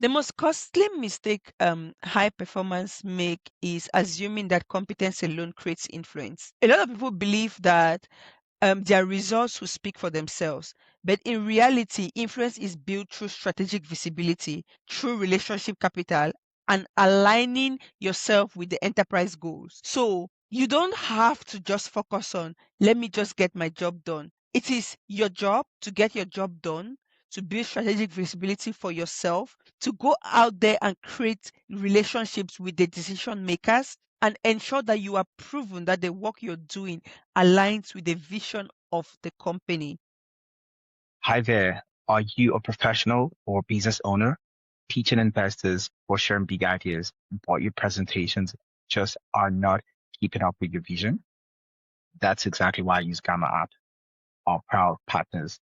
The most costly mistake high performance make is assuming that competence alone creates influence. A lot of people believe that their results will speak for themselves. But in reality, influence is built through strategic visibility, through relationship capital, and aligning yourself with the enterprise goals. So you don't have to just focus on, let me just get my job done. It is your job to get your job done, to build strategic visibility for yourself, to go out there and create relationships with the decision makers and ensure that you are proven that the work you're doing aligns with the vision of the company. Hi there. Are you a professional or business owner teaching investors or sharing big ideas, but your presentations just are not keeping up with your vision? That's exactly why I use Gamma app, our proud partners.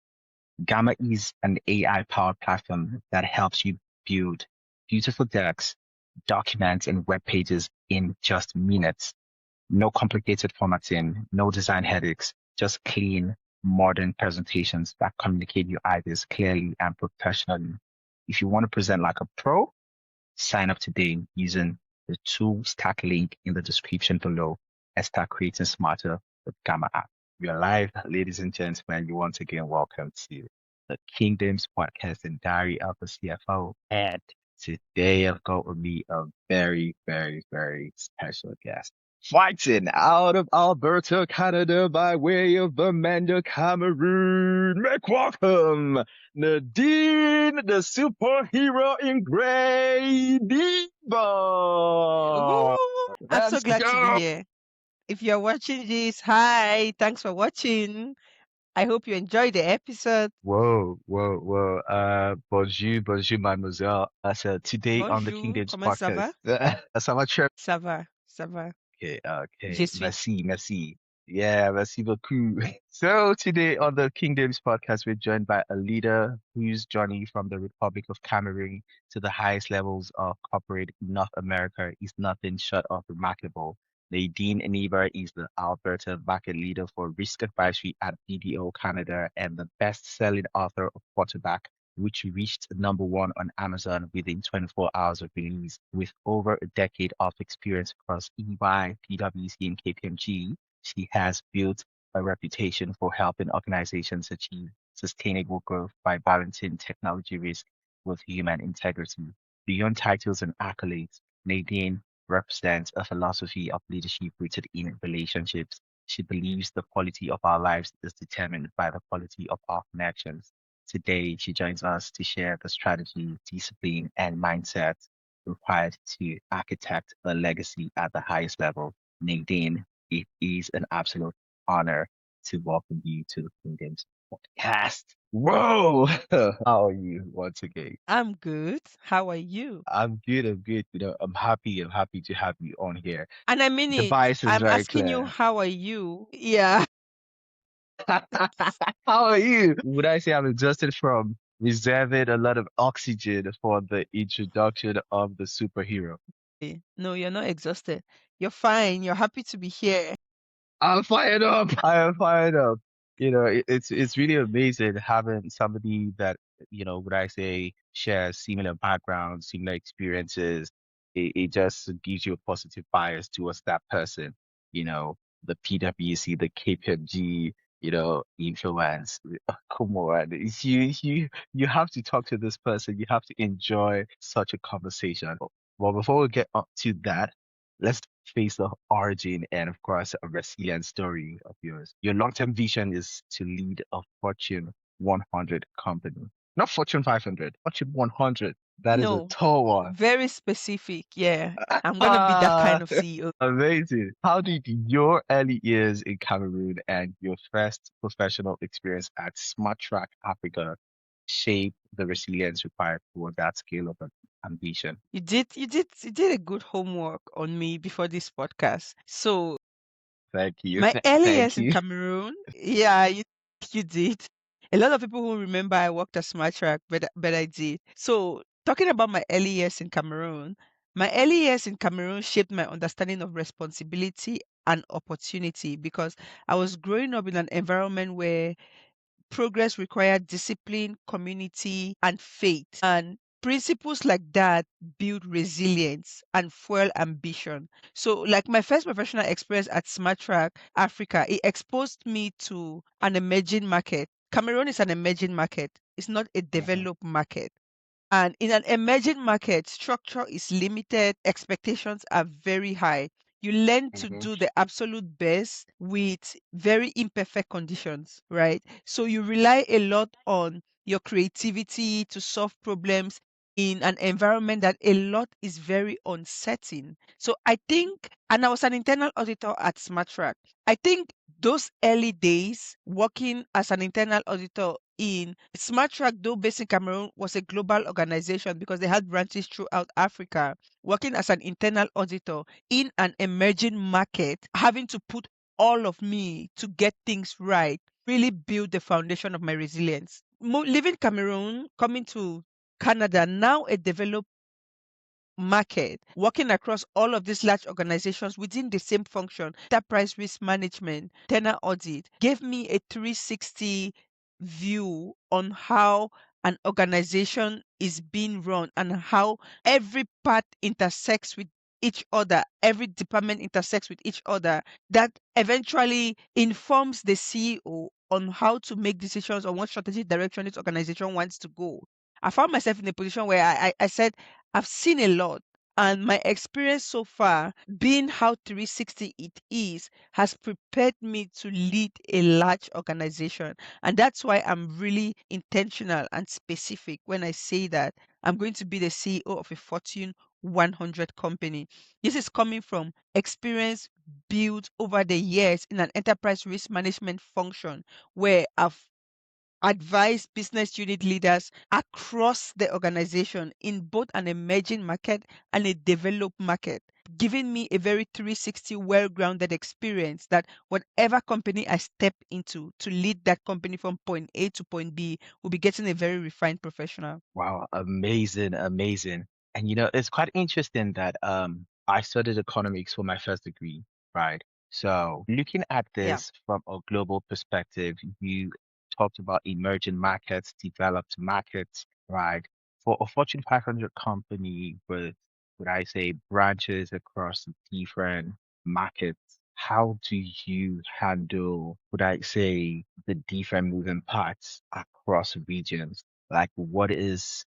Gamma is an AI powered platform that helps you build beautiful decks, documents, and web pages in just minutes. No complicated formatting, no design headaches, just clean, modern presentations that communicate your ideas clearly and professionally. If you want to present like a pro, sign up today using the tool stack link in the description below and start creating smarter with Gamma app. We are live, ladies and gentlemen. You once again welcome to the Kingdoms podcast and Diary of the CFO. And today I've got with me a very, very, very special guest. Fighting out of Alberta, Canada by way of Amanda, Cameroon. Make welcome Nadine, the superhero in gray, Woo! Niba. I'm so Let's glad to be go. here. If you're watching this, hi, thanks for watching. I hope you enjoyed the episode. Whoa, whoa, whoa. Bonjour, bonjour, mademoiselle. So today on the Bonjour, Kingdoms comment ça podcast, va? ça va très Ça va, ça va. Okay, Je okay. suis. Merci, merci. Yeah, merci beaucoup. So today on the Kingdoms podcast, we're joined by a leader whose journey from the Republic of Cameroon to the highest levels of corporate North America is nothing short of remarkable. Nadine Niba is the Alberta market leader for risk advisory at BDO Canada and the best-selling author of Quarterback, which reached number one on Amazon within 24 hours of release. With over a decade of experience across EY, PwC, and KPMG, she has built a reputation for helping organizations achieve sustainable growth by balancing technology risk with human integrity. Beyond titles and accolades, Nadine represents a philosophy of leadership rooted in relationships. She believes the quality of our lives is determined by the quality of our connections. Today, she joins us to share the strategy, discipline, and mindset required to architect a legacy at the highest level. Nadine, it is an absolute honor to welcome you to the Kingdoms podcast. Whoa! How are you once again? I'm good. How are you? I'm good. I'm good. I'm happy. I'm happy to have you on here. And I mean The it. bias is I'm very asking you, clear. how are you? Yeah. How are you? Would I say I'm exhausted from reserving a lot of oxygen for the introduction of the superhero? No, you're not exhausted. You're fine. You're happy to be here. I'm fired up. I am fired up. It's really amazing having somebody that, would I say, shares similar backgrounds, similar experiences. It just gives you a positive bias towards that person. You know, the PwC, the KPMG, influence. Come on. You have to talk to this person. You have to enjoy such a conversation. Well, before we get up to that, let's face the origin and, of course, a resilient story of yours. Your long-term vision is to lead a Fortune 100 company, not Fortune 500, Fortune 100. That is a No, tall one. very specific. Yeah. I'm going to be that kind Ah, of CEO. amazing. How did your early years in Cameroon and your first professional experience at Smart Track Africa shape the resilience required for that scale of ambition? You did a good homework on me before this podcast. So Thank you. my early Thank years in you. Cameroon, yeah, you did. A lot of people who remember I worked at Smart Track, but I did. So talking about my early years in Cameroon shaped my understanding of responsibility and opportunity because I was growing up in an environment where progress required discipline, community, and faith. And Principles like that build resilience and fuel ambition. So, like my first professional experience at Smart Track Africa, it exposed me to an emerging market. Cameroon is an emerging market, it's not a Mm-hmm. developed market. And in an emerging market, structure is limited, expectations are very high. You learn to Mm-hmm. do the absolute best with very imperfect conditions, right? So you rely a lot on your creativity to solve problems in an environment that a lot is very uncertain. So I think, and I was an internal auditor at SmartTrack. I think those early days working as an internal auditor in SmartTrack, though based in Cameroon, was a global organization because they had branches throughout Africa. Working as an internal auditor in an emerging market, having to put all of me to get things right, really build the foundation of my resilience. Leaving Cameroon, coming to Canada, now a developed market, working across all of these large organizations within the same function, enterprise risk management, tenor audit, gave me a 360 view on how an organization is being run and how every part intersects with each other, every department intersects with each other, that eventually informs the CEO on how to make decisions on what strategic direction this organization wants to go. I found myself in a position where I said, I've seen a lot. And my experience so far, being how 360 it is, has prepared me to lead a large organization. And that's why I'm really intentional and specific when I say that I'm going to be the CEO of a Fortune 100 company. This is coming from experience built over the years in an enterprise risk management function where I've advise business unit leaders across the organization in both an emerging market and a developed market, giving me a very 360 well grounded experience that whatever company I step into to lead that company from point A to point B will be getting a very refined professional. Wow, amazing, amazing. And it's quite interesting that I studied economics for my first degree, right? So looking at Yeah. this from a global perspective, you talked about emerging markets, developed markets, right? For a Fortune 500 company with, would I say, branches across different markets, how do you handle, would I say, the different moving parts across regions? Like, what is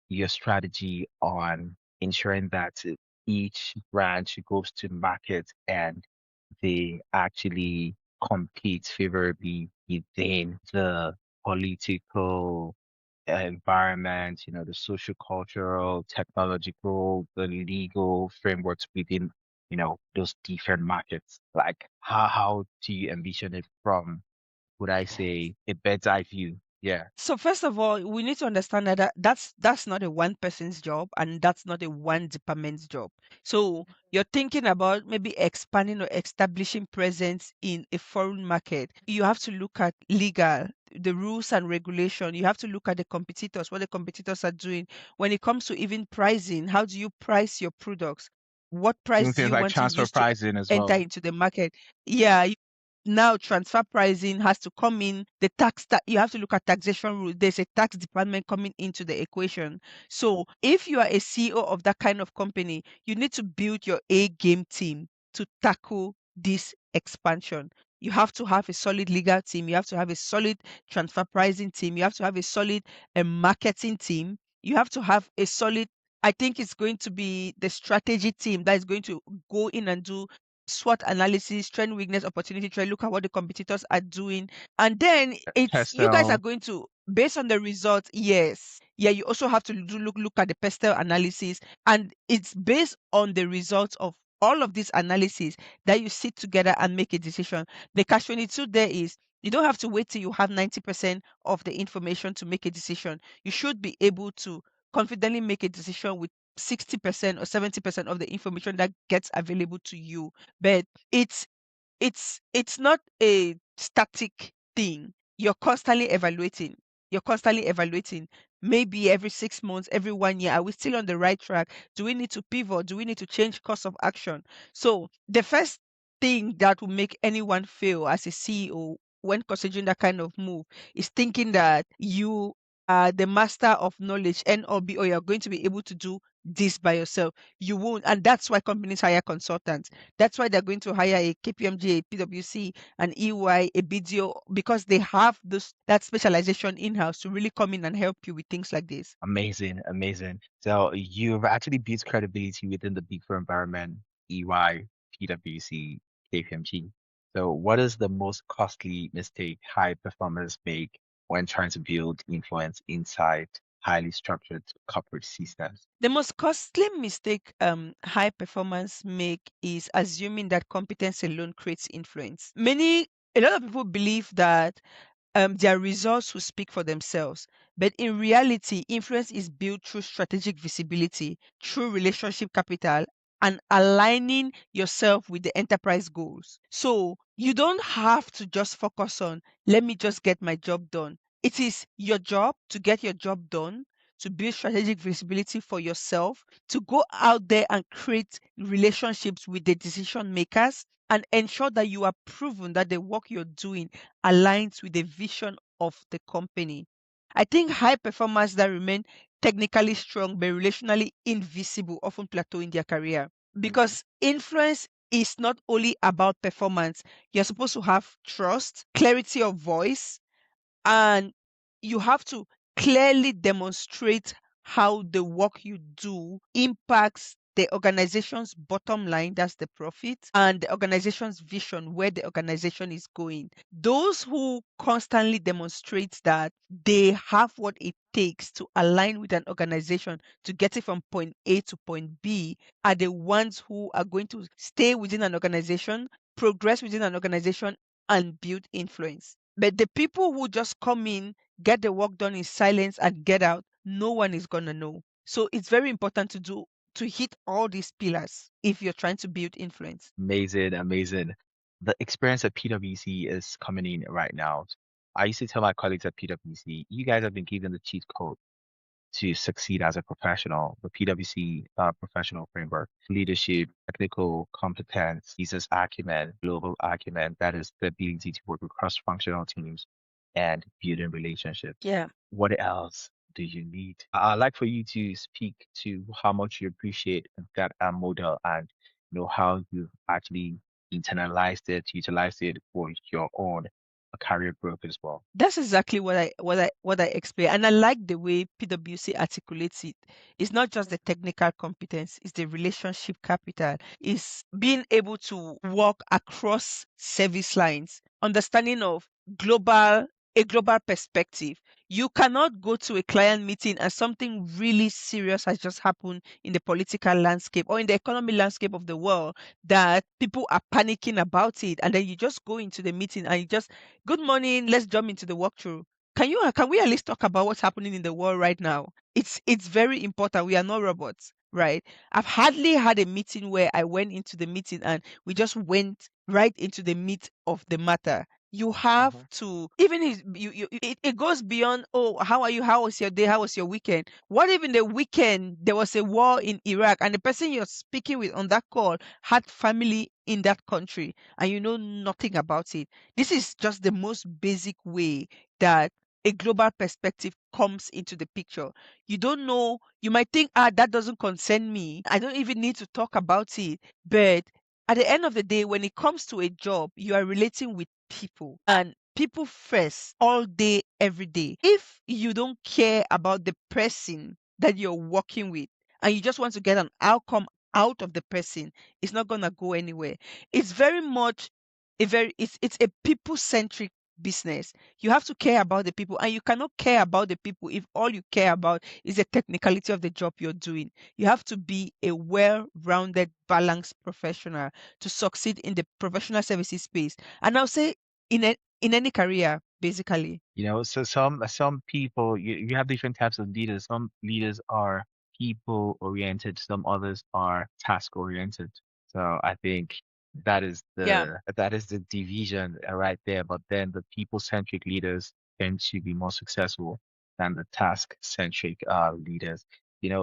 your strategy on ensuring that each branch goes to market and they actually compete favorably within the political environment, the social, cultural, technological, the legal frameworks within, those different markets? Like, how do you envision it from, would I say, a bird's eye view? Yeah. So first of all, we need to understand that's not a one person's job and that's not a one department's job. So you're thinking about maybe expanding or establishing presence in a foreign market. You have to look at legal, the rules and regulation. You have to look at the competitors, what the competitors are doing. When it comes to even pricing, how do you price your products? What price Even do things you like want to transfer use to pricing as enter well. into the market? Yeah, now transfer pricing has to come in, the tax that you have to look at taxation rule, there's a tax department coming into the equation. So if you are a CEO of that kind of company, you need to build your A game team to tackle this expansion. You have to have a solid legal team, you have to have a solid transfer pricing team, you have to have a solid marketing team, you have to have a solid, I think it's going to be the strategy team that is going to go in and do SWOT analysis, strength, weakness, opportunity trade, look at what the competitors are doing. And then it's you guys are Pestel. going to, based on the results, yes. Yeah, you also have to look at the pestle analysis. And it's based on the results of all of these analyses that you sit together and make a decision. The catch 22 there is you don't have to wait till you have 90% of the information to make a decision. You should be able to confidently make a decision with 60% or 70% of the information that gets available to you. But it's it's not a static thing. You're constantly evaluating. You're constantly evaluating. Maybe every 6 months, every 1 year, are we still on the right track? Do we need to pivot? Do we need to change course of action? So the first thing that will make anyone fail as a CEO when considering that kind of move is thinking that you the master of knowledge, and or be, or you're going to be able to do this by yourself. You won't. And that's why companies hire consultants. That's why they're going to hire a KPMG, a PwC, an EY, a BDO, because they have this that specialization in-house to really come in and help you with things like this. Amazing, amazing. So you've actually built credibility within the big four environment, EY, PwC, KPMG. So what is the most costly mistake high performers make when trying to build influence inside highly structured corporate systems? The most costly mistake high performance make is assuming that competence alone creates influence. A lot of people believe that their results will speak for themselves. But in reality, influence is built through strategic visibility, through relationship capital, and aligning yourself with the enterprise goals. So you don't have to just focus on, let me just get my job done. It is your job to get your job done, to build strategic visibility for yourself, to go out there and create relationships with the decision makers and ensure that you are proven that the work you're doing aligns with the vision of the company. I think high performers that remain technically strong but relationally invisible often plateau in their career because influence is not only about performance. You're supposed to have trust, clarity of voice, and you have to clearly demonstrate how the work you do impacts the organization's bottom line, that's the profit, and the organization's vision, where the organization is going. Those who constantly demonstrate that they have what it takes to align with an organization to get it from point A to point B are the ones who are going to stay within an organization, progress within an organization, and build influence. But the people who just come in, get the work done in silence and get out, no one is gonna know. So it's very important to hit all these pillars if you're trying to build influence. Amazing, amazing. The experience at PwC is coming in right now. I used to tell my colleagues at PwC, you guys have been given the cheat code to succeed as a professional. The PwC professional framework, leadership, technical competence, business acumen, global acumen, that is the ability to work with cross-functional teams and building relationships. Yeah. What else do you need? I'd like for you to speak to how much you appreciate that model and how you've actually internalized it, utilized it for your own career growth as well. That's exactly what I explain. And I like the way PwC articulates it. It's not just the technical competence, it's the relationship capital. It's being able to work across service lines, understanding of global a global perspective. You cannot go to a client meeting and something really serious has just happened in the political landscape or in the economy landscape of the world that people are panicking about it. And then you just go into the meeting and you just, good morning, let's jump into the walkthrough. Can we at least talk about what's happening in the world right now? It's very important. We are not robots, right? I've hardly had a meeting where I went into the meeting and we just went right into the meat of the matter. You have Mhm. to, even if it goes beyond, oh, how are you, how was your day, how was your weekend? What if in the weekend there was a war in Iraq and the person you're speaking with on that call had family in that country and you know nothing about it? This is just the most basic way that a global perspective comes into the picture. You don't know, you might think, that doesn't concern me. I don't even need to talk about it. But at the end of the day, when it comes to a job, you are relating with people and people first all day, every day. If you don't care about the person that you're working with and you just want to get an outcome out of the person, it's not going to go anywhere. It's very much it's a people centric business. You have to care about the people and you cannot care about the people if all you care about is the technicality of the job you're doing. You have to be a well-rounded, balanced professional to succeed in the professional services space. And I'll say in any career, basically. So some people you have different types of leaders. Some leaders are people oriented, some others are task oriented. So I think Yeah. that is the division right there. But then the people centric leaders tend to be more successful than the task centric leaders.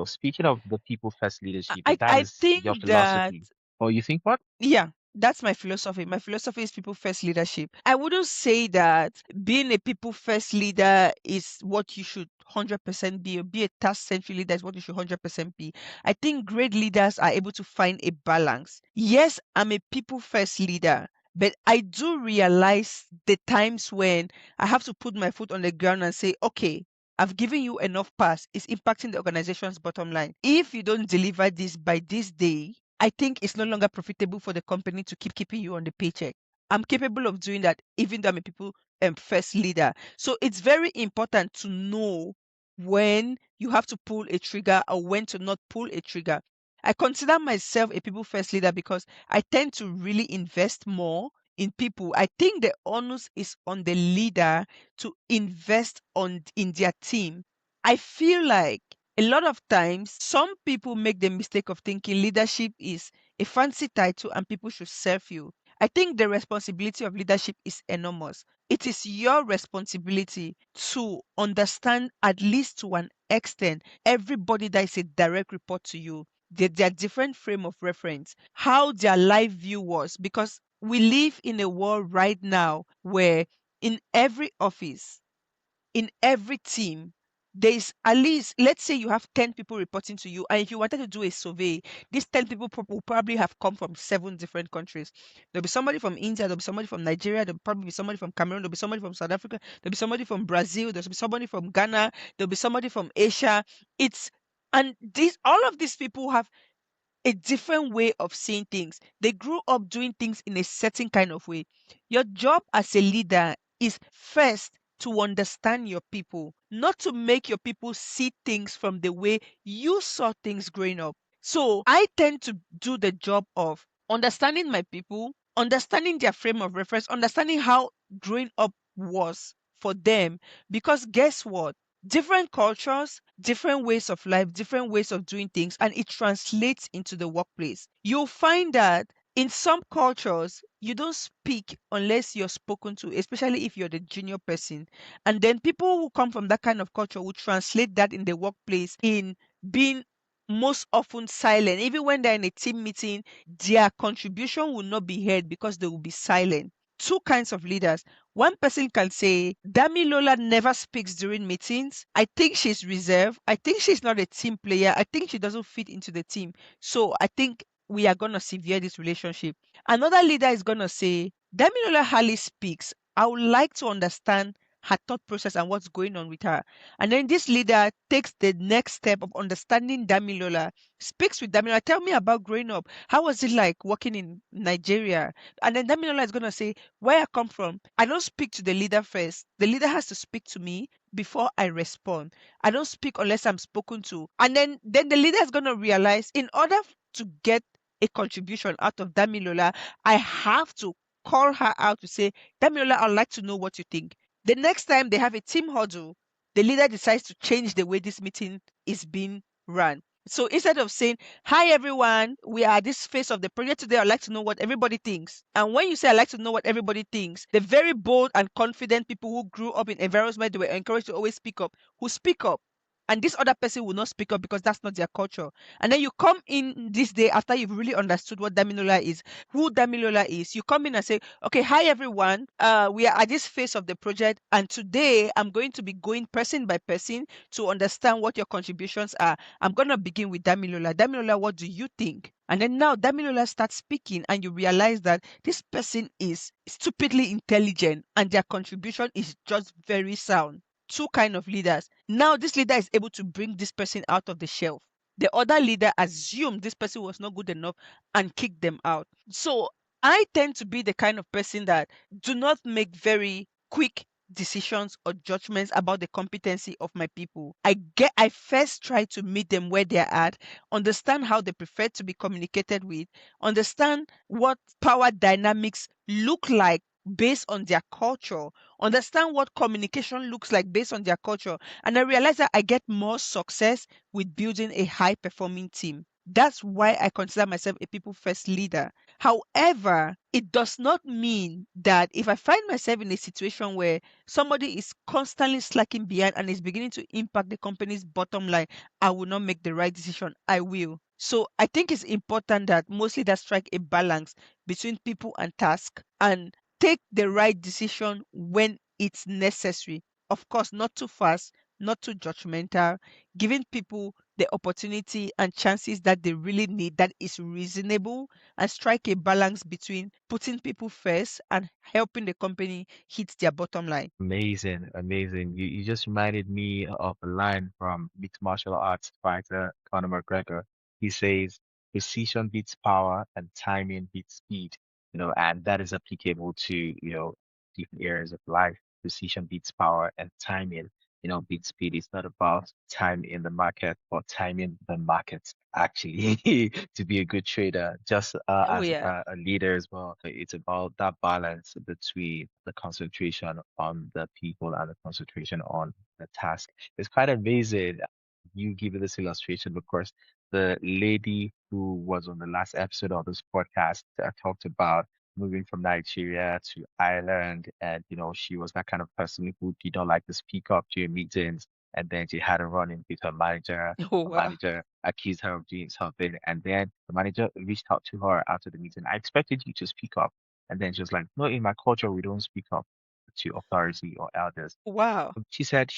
Speaking of the people first leadership, that I is your think that philosophy. Or you think what? yeah, that's my philosophy. My philosophy is people first leadership. I wouldn't say that being a people first leader is what you should 100% be, or be a task-centric leader is what you should 100% be. I think great leaders are able to find a balance. Yes, I'm a people-first leader, but I do realize the times when I have to put my foot on the ground and say, okay, I've given you enough pass. It's impacting the organization's bottom line. If you don't deliver this by this day, I think it's no longer profitable for the company to keep keeping you on the paycheck. I'm capable of doing that, even though I'm a people first leader. So it's very important to know when you have to pull a trigger or when to not pull a trigger. I consider myself a people first leader because I tend to really invest more in people. I think the onus is on the leader to invest on in their team. I feel like a lot of times some people make the mistake of thinking leadership is a fancy title and people should serve you. I think the responsibility of leadership is enormous. It is your responsibility to understand, at least to an extent, everybody that is a direct report to you, their different frame of reference, how their life view was, because we live in a world right now where in every office, in every team, there is at least, let's say you have 10 people reporting to you, and if you wanted to do a survey, these 10 people will probably have come from 7 different countries. There'll be somebody from India, there'll be somebody from Nigeria, there'll probably be somebody from Cameroon, there'll be somebody from South Africa, there'll be somebody from Brazil, there'll be somebody from Ghana, there'll be somebody from Asia. It's and these all of these people have a different way of seeing things. They grew up doing things in a certain kind of way. Your job as a leader is first to understand your people, not to make your people see things from the way you saw things growing up. So I tend to do the job of understanding my people, understanding their frame of reference, understanding how growing up was for them. Because guess what? Different cultures, different ways of life, different ways of doing things, and it translates into the workplace. You'll find that in some cultures, you don't speak unless you're spoken to, especially if you're the junior person. And then people who come from that kind of culture will translate that in the workplace in being most often silent. Even when they're in a team meeting, their contribution will not be heard because they will be silent. Two kinds of leaders. One person can say, Damilola never speaks during meetings. I think she's reserved. I think she's not a team player. I think she doesn't fit into the team. So I think we are going to sever this relationship. Another leader is going to say, Damilola hardly speaks. I would like to understand her thought process and what's going on with her. And then this leader takes the next step of understanding Damilola, speaks with Damilola. Tell me about growing up. How was it like working in Nigeria? And then Damilola is going to say, where I come from, I don't speak to the leader first. The leader has to speak to me before I respond. I don't speak unless I'm spoken to. And then the leader is going to realize in order to get a contribution out of Damilola, I have to call her out to say, Damilola, I'd like to know what you think. The next time they have a team huddle, the leader decides to change the way this meeting is being run. So instead of saying, hi everyone, we are at this phase of the project today, I'd like to know what everybody thinks. And when you say I'd like to know what everybody thinks, the very bold and confident people who grew up in environments where they were encouraged to always speak up, who speak up. And this other person will not speak up because that's not their culture. And then you come in this day after you've really understood what Damilola is, who Damilola is. You come in and say, okay, hi everyone. We are at this phase of the project, and today I'm going to be going person by person to understand what your contributions are. I'm gonna begin with Damilola. Damilola, what do you think? And then now Damilola starts speaking, and you realize that this person is stupidly intelligent and their contribution is just very sound. Two kind of leaders. Now this leader is able to bring this person out of the shelf. The other leader assumed this person was not good enough and kicked them out. So I tend to be the kind of person that do not make very quick decisions or judgments about the competency of my people. I first try to meet them where they're at, understand how they prefer to be communicated with, understand what power dynamics look like based on their culture, understand what communication looks like based on their culture. And I realize that I get more success with building a high performing team. That's why I consider myself a people first leader. However, it does not mean that if I find myself in a situation where somebody is constantly slacking behind and is beginning to impact the company's bottom line, I will not make the right decision. I will. So I think it's important that mostly that strike a balance between people and task and take the right decision when it's necessary. Of course, not too fast, not too judgmental, giving people the opportunity and chances that they really need that is reasonable, and strike a balance between putting people first and helping the company hit their bottom line. Amazing, amazing. You just reminded me of a line from mixed martial arts fighter Conor McGregor. He says, "Precision beats power and timing beats speed." And that is applicable to, different areas of life. Precision beats power and timing, beats speed. It's not about time in the market or timing the market, actually, to be a good trader, just Oh, as yeah. a leader as well. It's about that balance between the concentration on the people and the concentration on the task. It's quite amazing. You give it this illustration, of course, the lady who was on the last episode of this podcast talked about moving from Nigeria to Ireland. And, she was that kind of person who did not like to speak up during meetings. And then she had a run-in with her manager. Oh, Her wow. manager accused her of doing something. And then the manager reached out to her after the meeting. I expected you to speak up. And then she was like, no, in my culture, we don't speak up to authority or elders. Wow. She said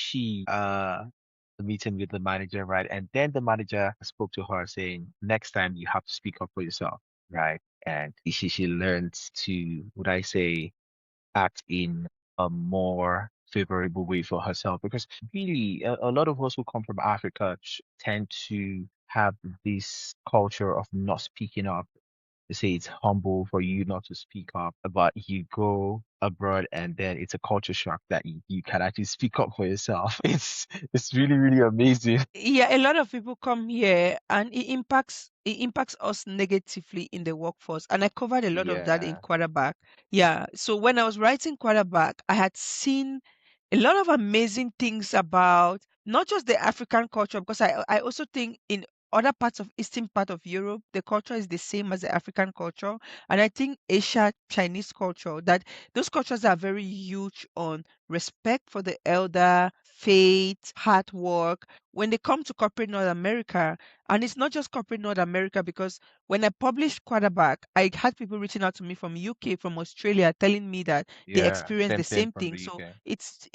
the meeting with the manager, right? And then the manager spoke to her saying, next time you have to speak up for yourself, right? And she learned to, would I say, act in a more favorable way for herself. Because really, a lot of us who come from Africa tend to have this culture of not speaking up. They say it's humble for you not to speak up, but you go abroad and then it's a culture shock that you can actually speak up for yourself. It's really, really amazing. Yeah, a lot of people come here and it impacts us negatively in the workforce. And I covered a lot of that in Yeah. quarterback. Yeah. So when I was writing quarterback, I had seen a lot of amazing things about not just the African culture, because I also think in other parts of eastern part of Europe, the culture is the same as the African culture. And I think Asia, Chinese culture, that those cultures are very huge on respect for the elder, faith, hard work. When they come to corporate North America, and it's not just corporate North America, because when I published Quarterback, I had people reaching out to me from UK, from Australia, telling me that they Yeah. experience Same the thing same from thing. the So UK. it's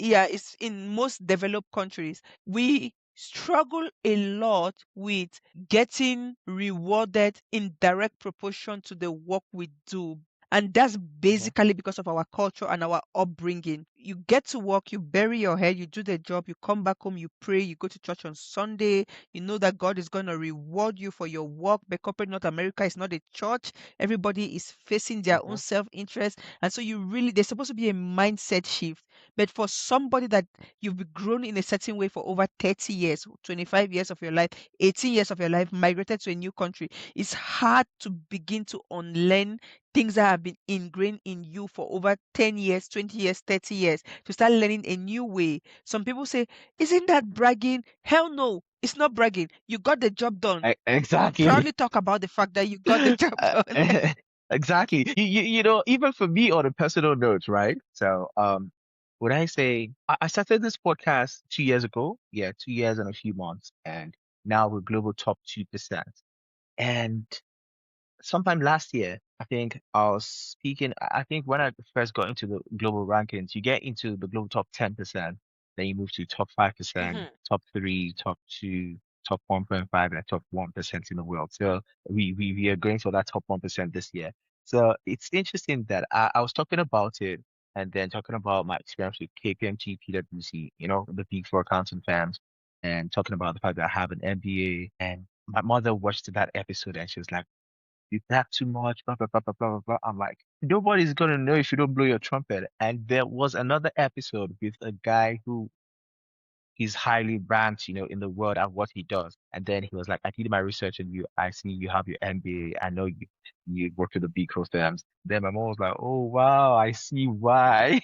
in most developed countries. We struggle a lot with getting rewarded in direct proportion to the work we do. And that's Hmm. basically because of our culture and our upbringing. You get to work, you bury your head, you do the job, you come back home, you pray, you go to church on Sunday. You know that God is going to reward you for your work. But corporate North America is not a church. Everybody is facing their own Hmm. self interest. And so there's supposed to be a mindset shift. But for somebody that you've been grown in a certain way for over 30 years, 25 years of your life, 18 years of your life, migrated to a new country, it's hard to begin to unlearn things that have been ingrained in you for over 10 years, 20 years, 30 years, to start learning a new way. Some people say, isn't that bragging? Hell no, it's not bragging. You got the job done. Exactly. Proudly talk about the fact that you got the job Uh, done. exactly. Even for me on a personal note, right? So, would I say I started this podcast 2 years ago? Yeah, 2 years and a few months, and now we're global top 2%. And sometime last year, I think I was speaking. I think when I first got into the global rankings, you get into the global top 10%, then you move to top 5%, Mhm. top three, top two, top 1.5, and top 1% in the world. So we are going for that top 1% this year. So it's interesting that I was talking about it and then talking about my experience with KPMG, PwC, the big four accounting firms, and talking about the fact that I have an MBA. And my mother watched that episode and she was like, you tap too much, blah, blah, blah, blah, blah, blah, blah. I'm like, nobody's gonna know if you don't blow your trumpet. And there was another episode with a guy who is highly ranked, in the world at what he does. And then he was like, I did my research and I see you have your MBA. I know you work with the big four firms. Then my mom was like, oh wow, I see why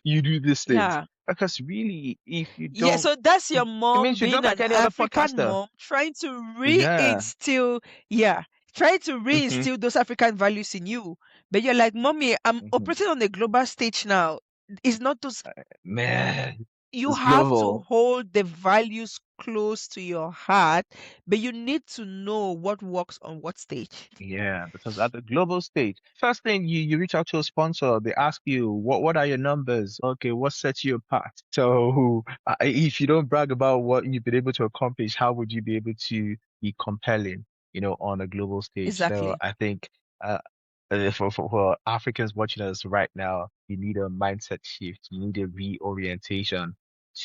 you do these things. Yeah. Because really, if you Yeah, don't, so that's your it mom means you're being just like an any other African podcaster. mom trying to Yeah. reinstill, yeah, trying to Hmm. reinstill those African values in you. But you're like, mommy, I'm Hmm. operating on a global stage now. It's not those. Man. You It's have to global. hold the values close to your heart, but you need to know what works on what stage. Yeah, because at the global stage, first thing you reach out to a sponsor, they ask you what are your numbers? Okay, what sets you apart? So if you don't brag about what you've been able to accomplish, how would you be able to be compelling, on a global stage? So Exactly. I think uh, for Africans watching us right now, you need a mindset shift. You need a reorientation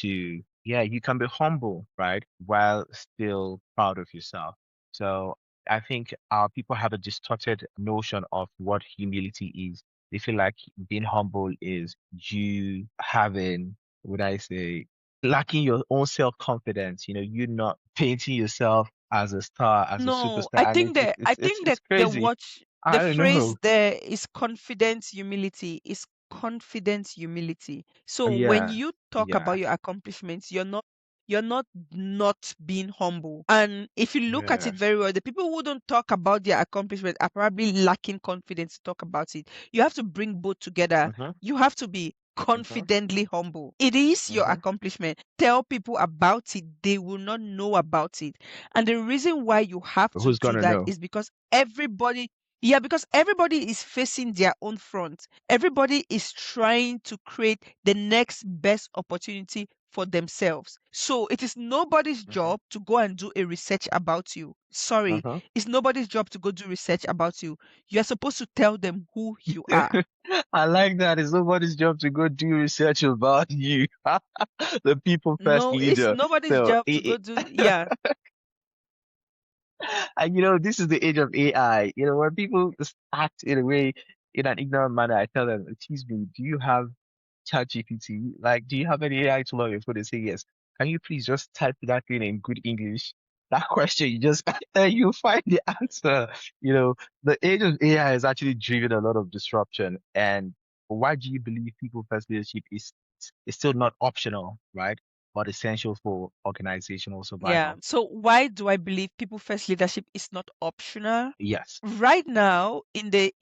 to, yeah, you can be humble, right? While still proud of yourself. So I think our people have a distorted notion of what humility is. They feel like being humble is you having, would I say, lacking your own self-confidence. You not painting yourself as a star, as a No, superstar, and it's it's I it's it's, think it's that the crazy. watch the I don't phrase know. there is confidence humility, is confidence humility. So when Yeah, you talk about yeah, your accomplishments, you're not being humble. And if you look at yeah. it very well, the people who don't talk about their accomplishments are probably lacking confidence to talk about it. You have to bring both together. Mm-hmm, You have to be mm-hmm, confidently humble. It is your mm-hmm. accomplishment. Tell people about it. They will not know about it. And the reason why you have to Who's do gonna that know? is because everybody is facing their own front. Everybody is trying to create the next best opportunity for themselves. So it is nobody's Mm-hmm, job to go and do a research about you. Sorry, mm-hmm. it's nobody's job to go do research about you. You're supposed to tell them who you are. I like that. It's nobody's job to go do research about you. The people first No, it's leader. nobody's So, job to go do, yeah. and this is the age of AI. When people just act in a way, in an ignorant manner, I tell them, excuse me, do you have ChatGPT? Like, do you have any AI tool on your phone? They say yes. Can you please just type that thing in good English? That question, you just, and you find the answer. The age of AI has actually driven a lot of disruption. And why do you believe people first leadership is still not optional, right? But essential for organizational Yeah. survival? So why do I believe people first leadership is not optional? Yes. Right now, in the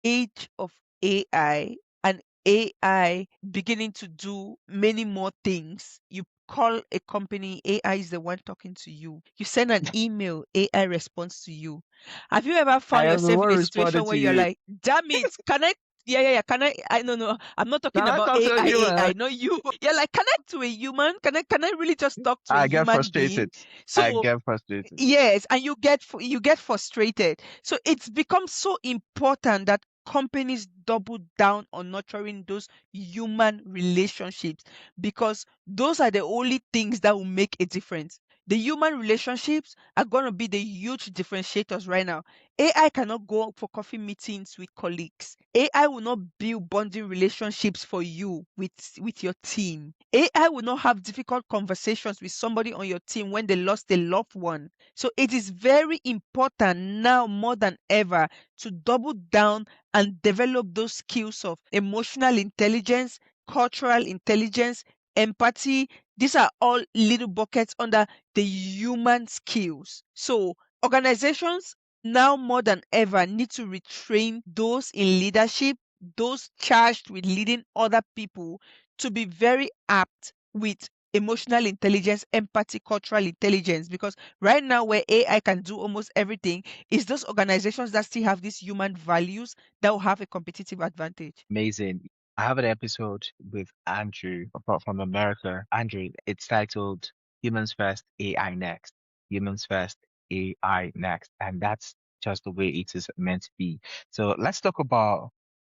age of AI and AI beginning to do many more things, you call a company, AI is the one talking to you. You send an email, AI responds to you. Have you ever I found am the yourself in one a responding situation to where you're you. like, damn it, can I? Yeah, yeah, yeah. Can I no, no. I'm not talking Can I about talk to AI, you, man? AI, not you. You're like, connect to a human? Can I really just talk to a I get human being? frustrated. I So get frustrated. yes, and you get frustrated. So it's become so important that companies double down on nurturing those human relationships because those are the only things that will make a difference. The human relationships are going to be the huge differentiators right now. AI cannot go for coffee meetings with colleagues. AI will not build bonding relationships for you with your team. AI will not have difficult conversations with somebody on your team when they lost a loved one. So it is very important now more than ever to double down and develop those skills of emotional intelligence, cultural intelligence, empathy. These are all little buckets under the human skills. So organizations now more than ever need to retrain those in leadership, those charged with leading other people to be very apt with emotional intelligence, empathy, cultural intelligence, because right now where AI can do almost everything, is those organizations that still have these human values that will have a competitive advantage. Amazing. I have an episode with Andrew from America. Andrew, it's titled Humans First, AI Next. Humans First, AI Next. And that's just the way it is meant to be. So let's talk about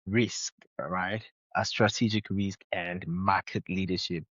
risk, right? A strategic risk and market leadership.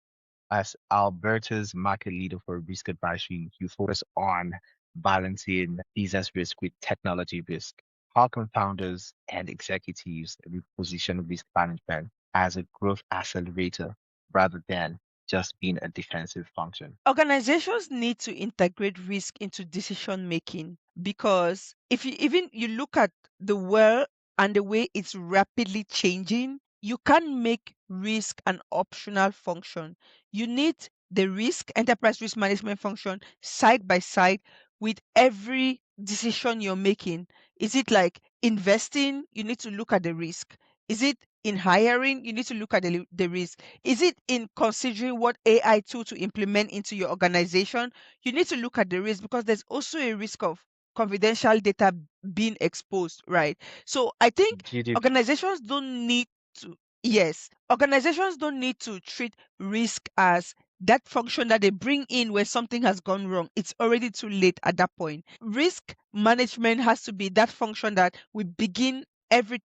As Alberta's market leader for risk advisory, you focus on balancing business risk with technology risk. How can founders and executives reposition risk management as a growth accelerator rather than just being a defensive function? Organizations need to integrate risk into decision making because if you even you look at the world and the way it's rapidly changing, you can't make risk an optional function. You need the risk enterprise risk management function side by side with every decision you're making. Is it like investing? You need to look at the risk. Is it in hiring? You need to look at the risk. Is it in considering what AI tool to implement into your organization? You need to look at the risk because there's also a risk of confidential data being exposed, right? So I think GDP. organizations don't need to, yes, organizations don't need to treat risk as that function that they bring in when something has gone wrong. It's already too late at that point. Risk management has to be that function that we begin every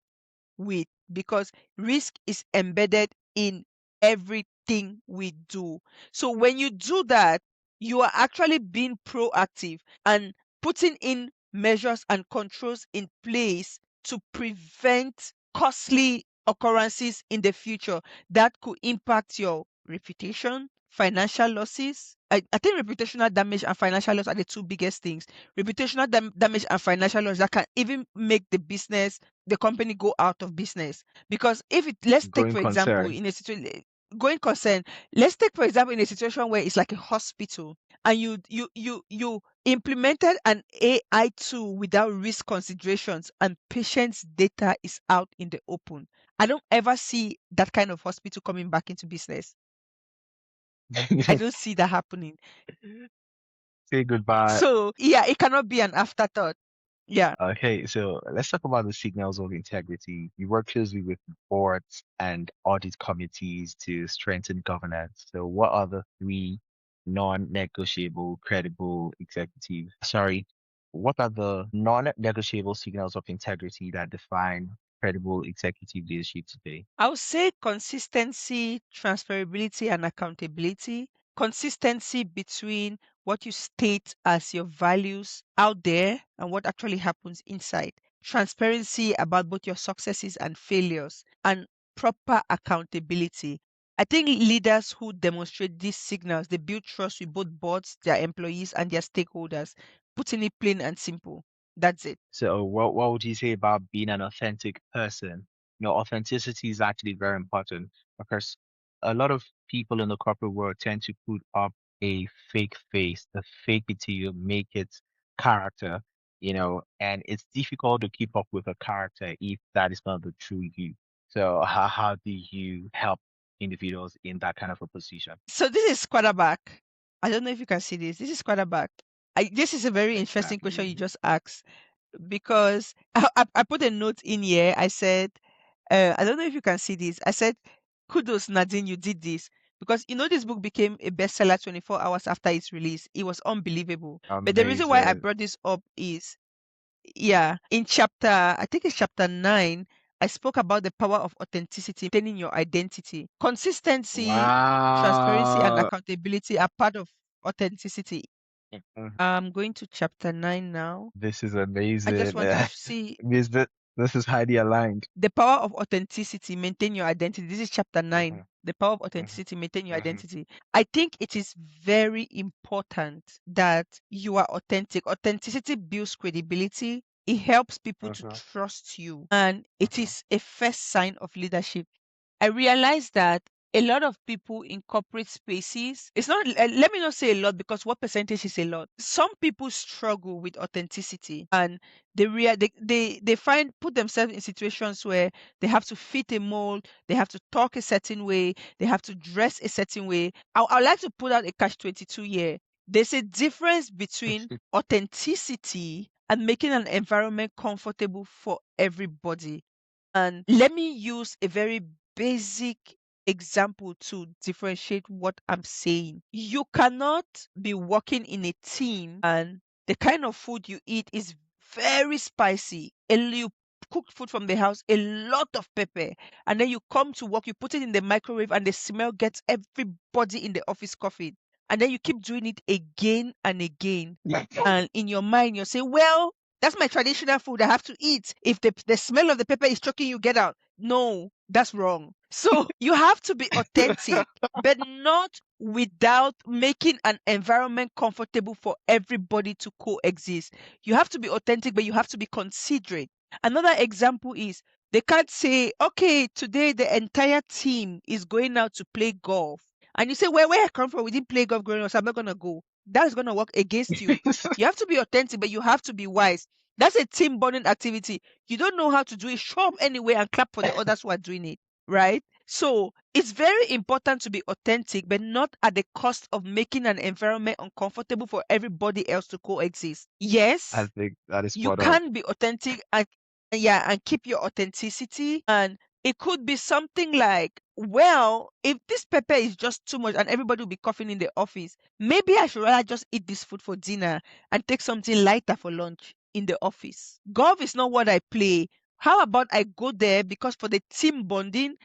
with because risk is embedded in everything we do. So when you do that, you are actually being proactive and putting in measures and controls in place to prevent costly occurrences in the future that could impact your reputation, financial losses. I think reputational damage and financial loss are the two biggest things. Reputational damage and financial loss that can even make the company go out of business. Because if it, let's take Going for example, concern. in a situation going concern, let's take for example in a situation where it's like a hospital and you implemented an AI tool without risk considerations and patients' data is out in the open. I don't ever see that kind of hospital coming back into business. I don't see that happening. Say goodbye. So yeah, it cannot be an afterthought. Yeah. Okay, so let's talk about the signals of integrity. You work closely with boards and audit committees to strengthen governance. So, what are the three non-negotiable, credible executive? Sorry, what are the non-negotiable signals of integrity that define credible executive leadership today? I would say consistency, transferability, and accountability. Consistency between what you state as your values out there and what actually happens inside. Transparency about both your successes and failures, and proper accountability. I think leaders who demonstrate these signals, they build trust with both boards, their employees, and their stakeholders. Putting it plain and simple. That's it. So what would you say about being an authentic person? You know, authenticity is actually very important because a lot of people in the corporate world tend to put up a fake face, the fake it till you make it character, you know, and it's difficult to keep up with a character if that is not the true you. So how do you help individuals in that kind of a position? So this is quarterback. I don't know if you can see this. This is quarterback. This is a very interesting question you Exactly. just asked because I put a note in here. I said, I don't know if you can see this. I said, kudos, Nadine, you did this. Because this book became a bestseller 24 hours after its release. It was unbelievable. But the reason why I Amazing. brought this up is, yeah, in I think it's chapter 9, I spoke about the power of authenticity, maintaining your identity. Consistency, transparency, and Wow. accountability are part of authenticity. Mhm. I'm going to chapter 9 now. This is I just amazing. want you to see This is highly aligned. the power of authenticity, maintain your identity. This is chapter 9. Mhm, The power of mhm, authenticity, maintain your mhm, identity. I think it is very important that you are authentic. Authenticity builds credibility. It helps people to mhm, trust you. And it mhm, is a first sign of leadership. I realized that a lot of people in corporate spaces, it's not, let me not say a lot because what percentage is a lot? Some people struggle with authenticity and they find, put themselves in situations where they have to fit a mold, they have to talk a certain way, they have to dress a certain way. I would like to put out a catch 22 here. There's a difference between authenticity and making an environment comfortable for everybody. And let me use a very basic example to differentiate what I'm saying. You cannot be working in a team and the kind of food you eat is very spicy. And you cook food from the house, a lot of pepper, and then you come to work, you put it in the microwave, and the smell gets everybody in the office coughing. And then you keep doing it again and again. And in your mind, you're saying, well, that's my traditional food. I have to eat. If the smell of the pepper is choking you, get out. No, that's wrong. So you have to be authentic, but not without making an environment comfortable for everybody to coexist. You have to be authentic, but you have to be considerate. Another example is they can't say, okay, today the entire team is going out to play golf. And you say, well, where I come from, we didn't play golf growing up, so I'm not going to go. That is going to work against you. You have to be authentic, but you have to be wise. That's a team bonding activity. You don't know how to do it, show up anyway and clap for the others who are doing it. right? So it's very important to be authentic, but not at the cost of making an environment uncomfortable for everybody else to coexist. I Yes, think that is you spot on. can be authentic and yeah, and keep your authenticity. And it could be something like, well, if this pepper is just too much and everybody will be coughing in the office, maybe I should rather just eat this food for dinner and take something lighter for lunch in the office. Golf is not what I play. How about I go there because for the team bonding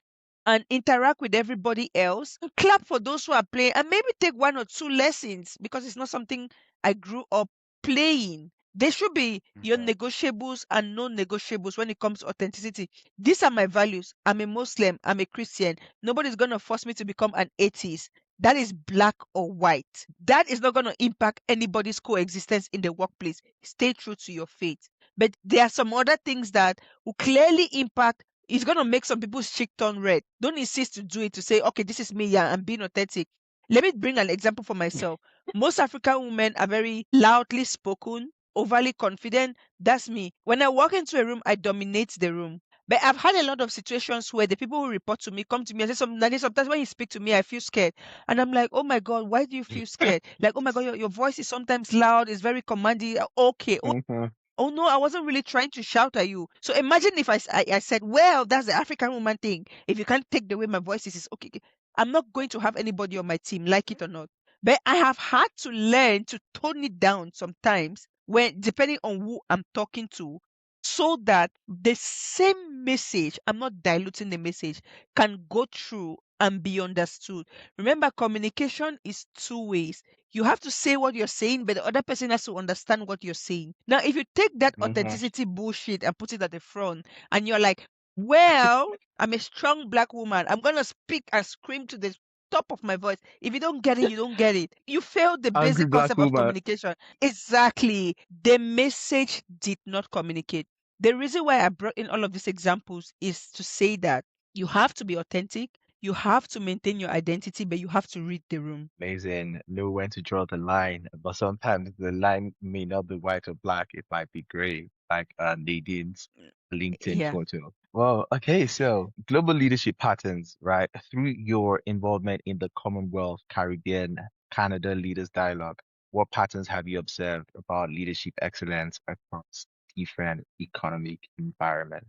and interact with everybody else, and clap for those who are playing, and maybe take one or two lessons because it's not something I grew up playing. There should be your Mhm, negotiables and non-negotiables when it comes to authenticity. These are my values. I'm a Muslim, I'm a Christian. Nobody's going to force me to become an atheist. That is black or white. That is not going to impact anybody's coexistence in the workplace. Stay true to your faith. But there are some other things that will clearly impact. It's going to make some people's cheek turn red. Don't insist to do it to say, okay, this is me. Yeah, I'm being authentic. Let me bring an example for myself. Most African women are very loudly spoken, overly confident. That's me. When I walk into a room, I dominate the room. But I've had a lot of situations where the people who report to me come to me and say something. And sometimes when you speak to me, I feel scared. And I'm like, oh my God, why do you feel scared? Like, oh my God, your voice is sometimes loud, it's very commanding. Okay, mhm. oh no, I wasn't really trying to shout at you. So imagine if I said, well, that's the African woman thing. If you can't take the way my voice is, it's okay. Okay. I'm not going to have anybody on my team, like it or not. But I have had to learn to tone it down sometimes when depending on who I'm talking to, so that the same message, I'm not diluting the message, can go through and be understood. Remember, communication is two ways. You have to say what you're saying, but the other person has to understand what you're saying. Now, if you take that Mhm. authenticity bullshit and put it at the front, and you're like, well, I'm a strong black woman, I'm going to speak and scream to the top of my voice. If you don't get it, you don't get it. You failed the Angry basic black concept of woman. communication. Exactly. The message did not communicate. The reason why I brought in all of these examples is to say that you have to be authentic, you have to maintain your identity, but you have to read the room. Amazing. Know when to draw the line, but sometimes the line may not be white or black. It might be gray, like Nadine's LinkedIn Yeah. photo. Well, okay, so global leadership patterns, right? Through your involvement in the Commonwealth, Caribbean, Canada Leaders Dialogue, what patterns have you observed about leadership excellence across different economic environments?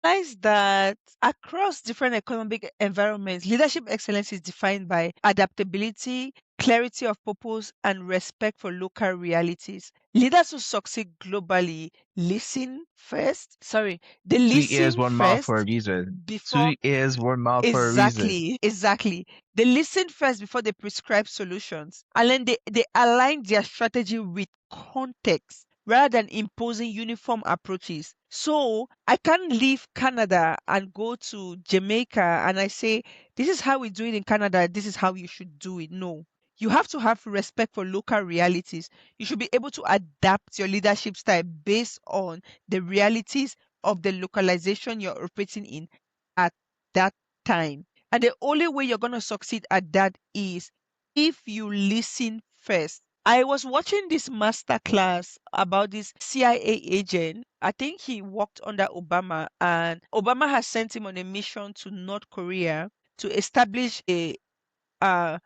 Realize that across different economic environments, leadership excellence is defined by adaptability, clarity of purpose, and respect for local realities. Leaders who succeed globally listen first. Sorry, they Two ears, listen one mouth for a first reason. before. Two ears, one mouth for a reason. Exactly, exactly. They listen first before they prescribe solutions. And then they align their strategy with context rather than imposing uniform approaches. So I can't leave Canada and go to Jamaica and I say, this is how we do it in Canada, this is how you should do it. No. You have to have respect for local realities. You should be able to adapt your leadership style based on the realities of the localization you're operating in at that time. And the only way you're going to succeed at that is if you listen first. I was watching this master class about this CIA agent. I think he worked under Obama, and Obama has sent him on a mission to North Korea to establish uh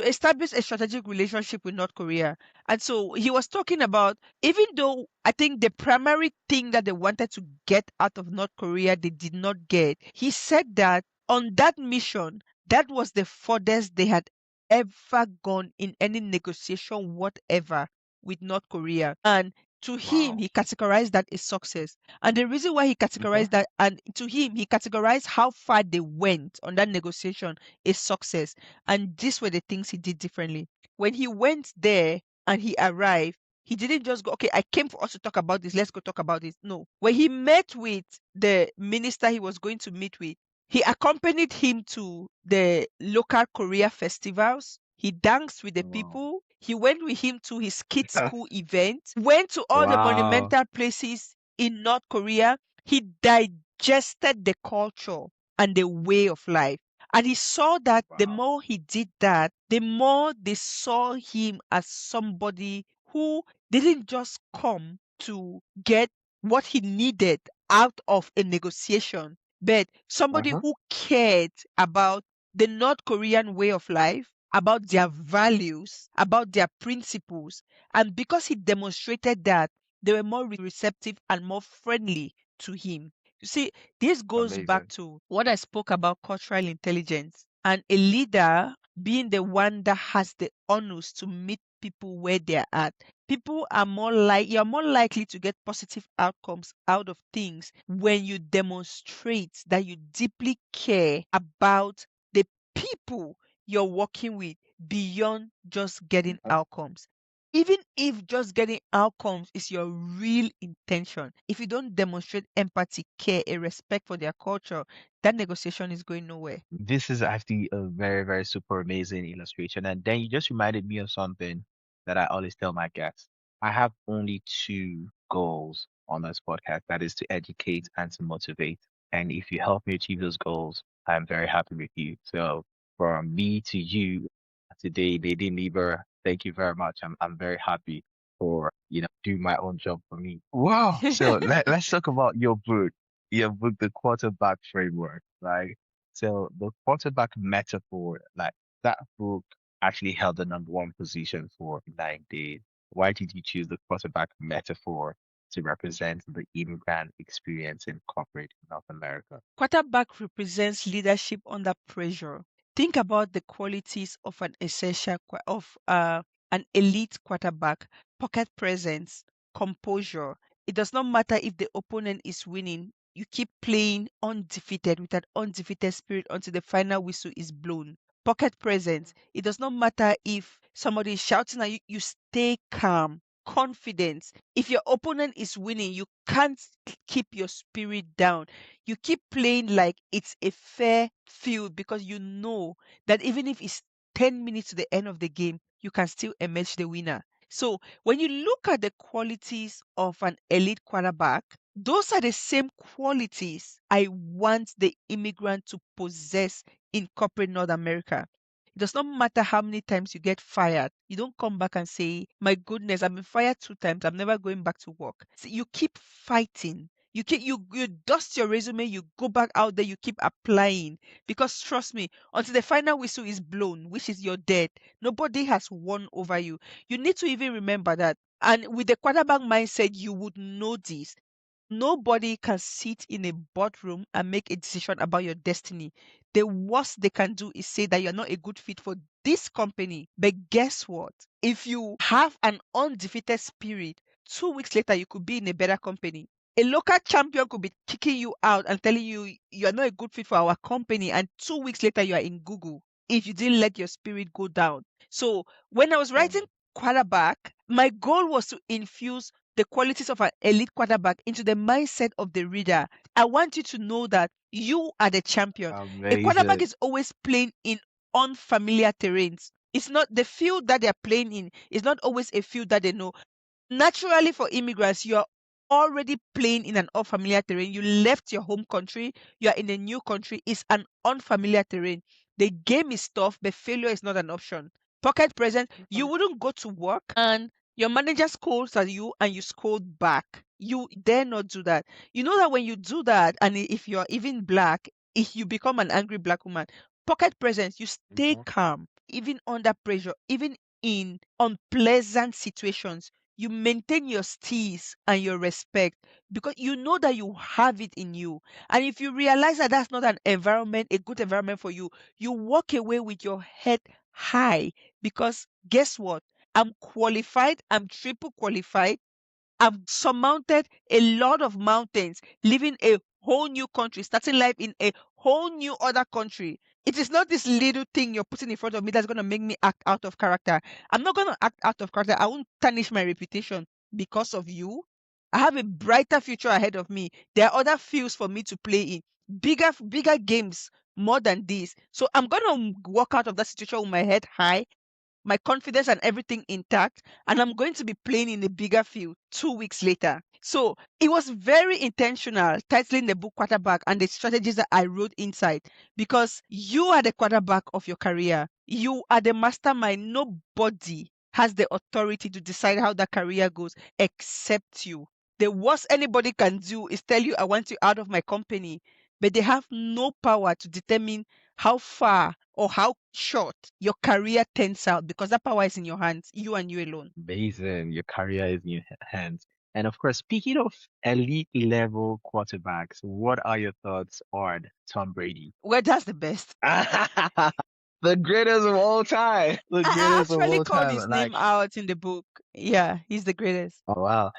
a strategic relationship with North Korea. And so he was talking about, even though I think the primary thing that they wanted to get out of North Korea, they did not get, he said that on that mission, that was the furthest they had ever gone in any negotiation, whatever, with North Korea. And to him, Wow. he categorized that as success. And the reason why he Mhm. categorized that, and to him, he categorized how far they went on that negotiation is success. And these were the things he did differently. When he went there and he arrived, he didn't just go, okay, I came for us to talk about this. Let's go talk about this. No. When he met with the minister he was going to meet with, he accompanied him to the local Korea festivals. He danced with the Wow. people. He went with him to his kids' school event, went to all the Wow. monumental places in North Korea. He digested the culture and the way of life. And he saw that the Wow. more he did that, the more they saw him as somebody who didn't just come to get what he needed out of a negotiation. but somebody Uh-huh. who cared about the North Korean way of life, about their values, about their principles. And because he demonstrated that, they were more receptive and more friendly to him. You see, this goes back Amazing. to what I spoke about cultural intelligence and a leader being the one that has the onus to meet people where they're at. People are you're more likely to get positive outcomes out of things when you demonstrate that you deeply care about the people you're working with beyond just getting Uh-huh. outcomes. Even if just getting outcomes is your real intention, if you don't demonstrate empathy, care, a respect for their culture, that negotiation is going nowhere. This is actually a very, very super amazing illustration. And then you just reminded me of something that I always tell my guests. I have only two goals on this podcast. That is to educate and to motivate. And if you help me achieve those goals, I'm very happy with you. So from me to you today, Nadine Niba, thank you very much. I'm very happy for, doing my own job for me. Wow. So let's talk about your book, The Quarterback Framework. Like, so the quarterback metaphor, like that book actually held the number one position for 9 days. Why did you choose the quarterback metaphor to represent the immigrant experience in corporate North America? Quarterback represents leadership under pressure. Think about the qualities of an elite quarterback: pocket presence, composure. It does not matter if the opponent is winning. You keep playing undefeated with an undefeated spirit until the final whistle is blown. Pocket presence. It does not matter if somebody is shouting at you, you stay calm. Confidence. If your opponent is winning, you can't keep your spirit down. You keep playing like it's a fair field because you know that even if it's 10 minutes to the end of the game, you can still emerge the winner. So when you look at the qualities of an elite quarterback, those are the same qualities I want the immigrant to possess in corporate North America. It does not matter how many times you get fired. You don't come back and say, my goodness, I've been fired 2 times. I'm never going back to work. So you keep fighting. You dust your resume, you go back out there, you keep applying. Because trust me, until the final whistle is blown, which is your death, nobody has won over you. You need to even remember that. And with the quarterback mindset, you would know this. Nobody can sit in a boardroom and make a decision about your destiny. The worst they can do is say that you're not a good fit for this company. But guess what? If you have an undefeated spirit, 2 weeks later you could be in a better company. A local champion could be kicking you out and telling you you're not a good fit for our company, and 2 weeks later you are in Google if you didn't let your spirit go down. So when I was writing Um, quarterback, my goal was to infuse the qualities of an elite quarterback into the mindset of the reader. I want you to know that you are the champion. A quarterback Amazing. is always playing in unfamiliar terrains. It's not the field that they're playing in, is not always a field that they know. Naturally, for immigrants, you are already playing in an unfamiliar terrain. You left your home country, you are in a new country, it's an unfamiliar terrain. The game is tough, but failure is not an option. Pocket present, you wouldn't go to work and your manager scolds at you and you scold back. You dare not do that. You know that when you do that, and if you're even black, if you become an angry black woman, pocket presence, you stay Mhm. calm, even under pressure, even in unpleasant situations. You maintain your steeze and your respect because you know that you have it in you. And if you realize that that's not an environment, a good environment for you, you walk away with your head high because guess what? I'm qualified, I'm triple qualified. I've surmounted a lot of mountains, living a whole new country, starting life in a whole new other country. It is not this little thing you're putting in front of me that's going to make me act out of character. I'm not going to act out of character. I won't tarnish my reputation because of you. I have a brighter future ahead of me. There are other fields for me to play in, bigger games more than this. So I'm going to walk out of that situation with my head high, my confidence and everything intact, and I'm going to be playing in a bigger field 2 weeks later. So it was very intentional titling the book Quarterback and the strategies that I wrote inside because you are the quarterback of your career. You are the mastermind. Nobody has the authority to decide how that career goes except you. The worst anybody can do is tell you, I want you out of my company. but they have no power to determine how far or how short your career turns out, because that power is in your hands, you and you alone. Amazing. Your career is in your hands. And of course, speaking of elite level quarterbacks, what are your thoughts on Tom Brady? Well, that's the best. The greatest of all time. The I greatest of actually all called time. his Like, name out in the book. Yeah, he's the greatest. oh wow.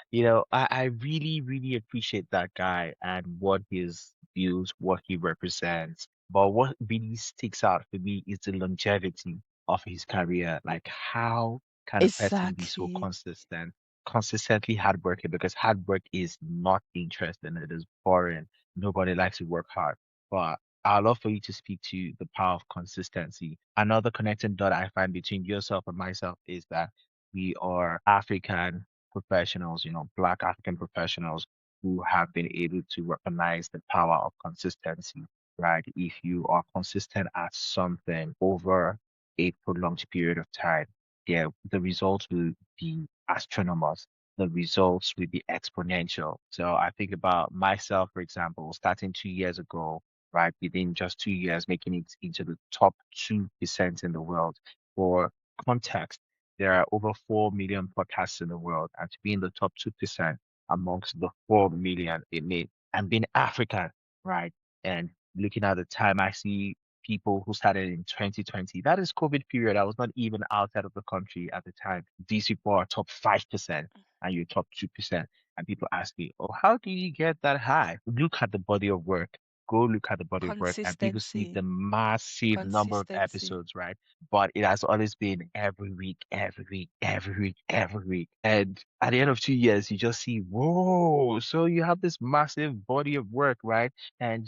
I really, really appreciate that guy and what his views, what he represents. But what really sticks out for me is the longevity of his career. Like, how can a person be so Exactly. consistent, consistently hardworking? Because hard work is not interesting, it is boring. Nobody likes to work hard. But I'd love for you to speak to the power of consistency. Another connecting dot I find between yourself and myself is that we are African professionals, Black African professionals who have been able to recognize the power of consistency, right? If you are consistent at something over a prolonged period of time, the results will be astronomous. The results will be exponential. So I think about myself, for example, starting 2 years ago, right? Within just 2 years, making it into the top 2% in the world. For context, there are over 4 million podcasts in the world, and to be in the top 2% amongst the 4 million it made, and being African, right? And looking at the time, I see people who started in 2020. That is COVID period. I was not even outside of the country at the time. These people are top 5%, and you're top 2%. And people ask me, oh, how do you get that high? Look at the body of work. Go look at the body of work, and people see the Consistency. massive number of Consistency. episodes, right? But it has always been every week, every week, every week, every week. And at the end of 2 years, you just see, whoa, so you have this massive body of work, right? And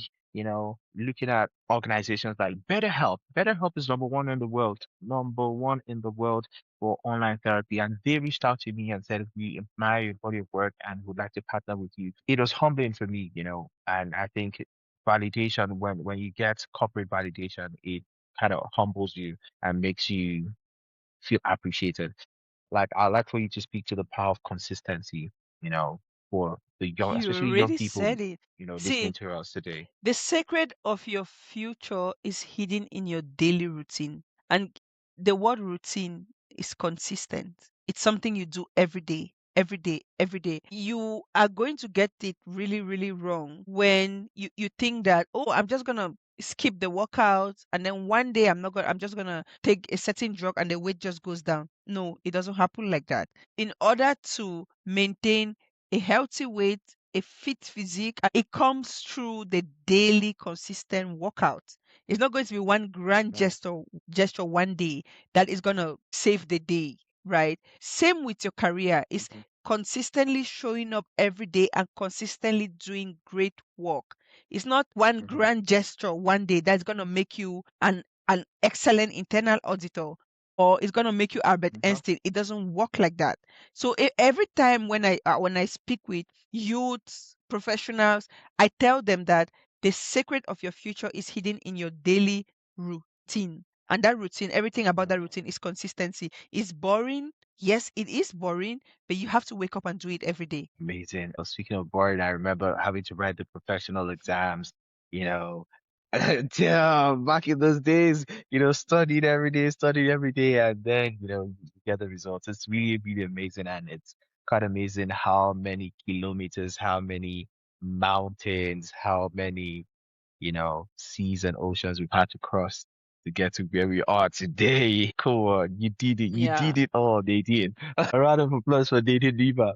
looking at organizations like BetterHelp. BetterHelp is number one in the world, number one in the world for online therapy. And they reached out to me and said, we admire your body of work and would like to partner with you. It was humbling for me, and I think validation, when you get corporate validation, it kind of humbles you and makes you feel appreciated. Like I'd like for you to speak to the power of consistency, you know, for the young, You especially young already people, said it. listening See, to us today. the secret of your future is hidden in your daily routine. And the word routine is consistent. It's something you do every day, every day, every day. You are going to get it really, really wrong when you think that, oh, I'm just gonna skip the workout and then one day I'm just gonna take a certain drug and the weight just goes down. No, it doesn't happen like that. In order to maintain a healthy weight, a fit physique, it comes through the daily consistent workout. It's not going to be one grand Mm, gesture one day that is going to save the day, right? Same with your career. It's mhm, consistently showing up every day and consistently doing great work. It's not one mhm, grand gesture one day that's going to make you an excellent internal auditor, or it's going to make you Albert mhm, Einstein. It doesn't work like that. So every time when I speak with youths, professionals, I tell them that the secret of your future is hidden in your daily routine. And that routine, everything about mhm. that routine is consistency. It's boring. Yes, it is boring, but you have to wake up and do it every day. Amazing. Speaking of boring, I remember having to write the professional exams, you know. Damn, back in those days, studied every day, and then, you get the results. It's really, really amazing. And it's quite amazing how many kilometers, how many mountains, how many seas and oceans we've had to cross to get to where we are today. Come on, you did it. You Yeah. did it all, Nadine. A round of applause for Nadine Niba.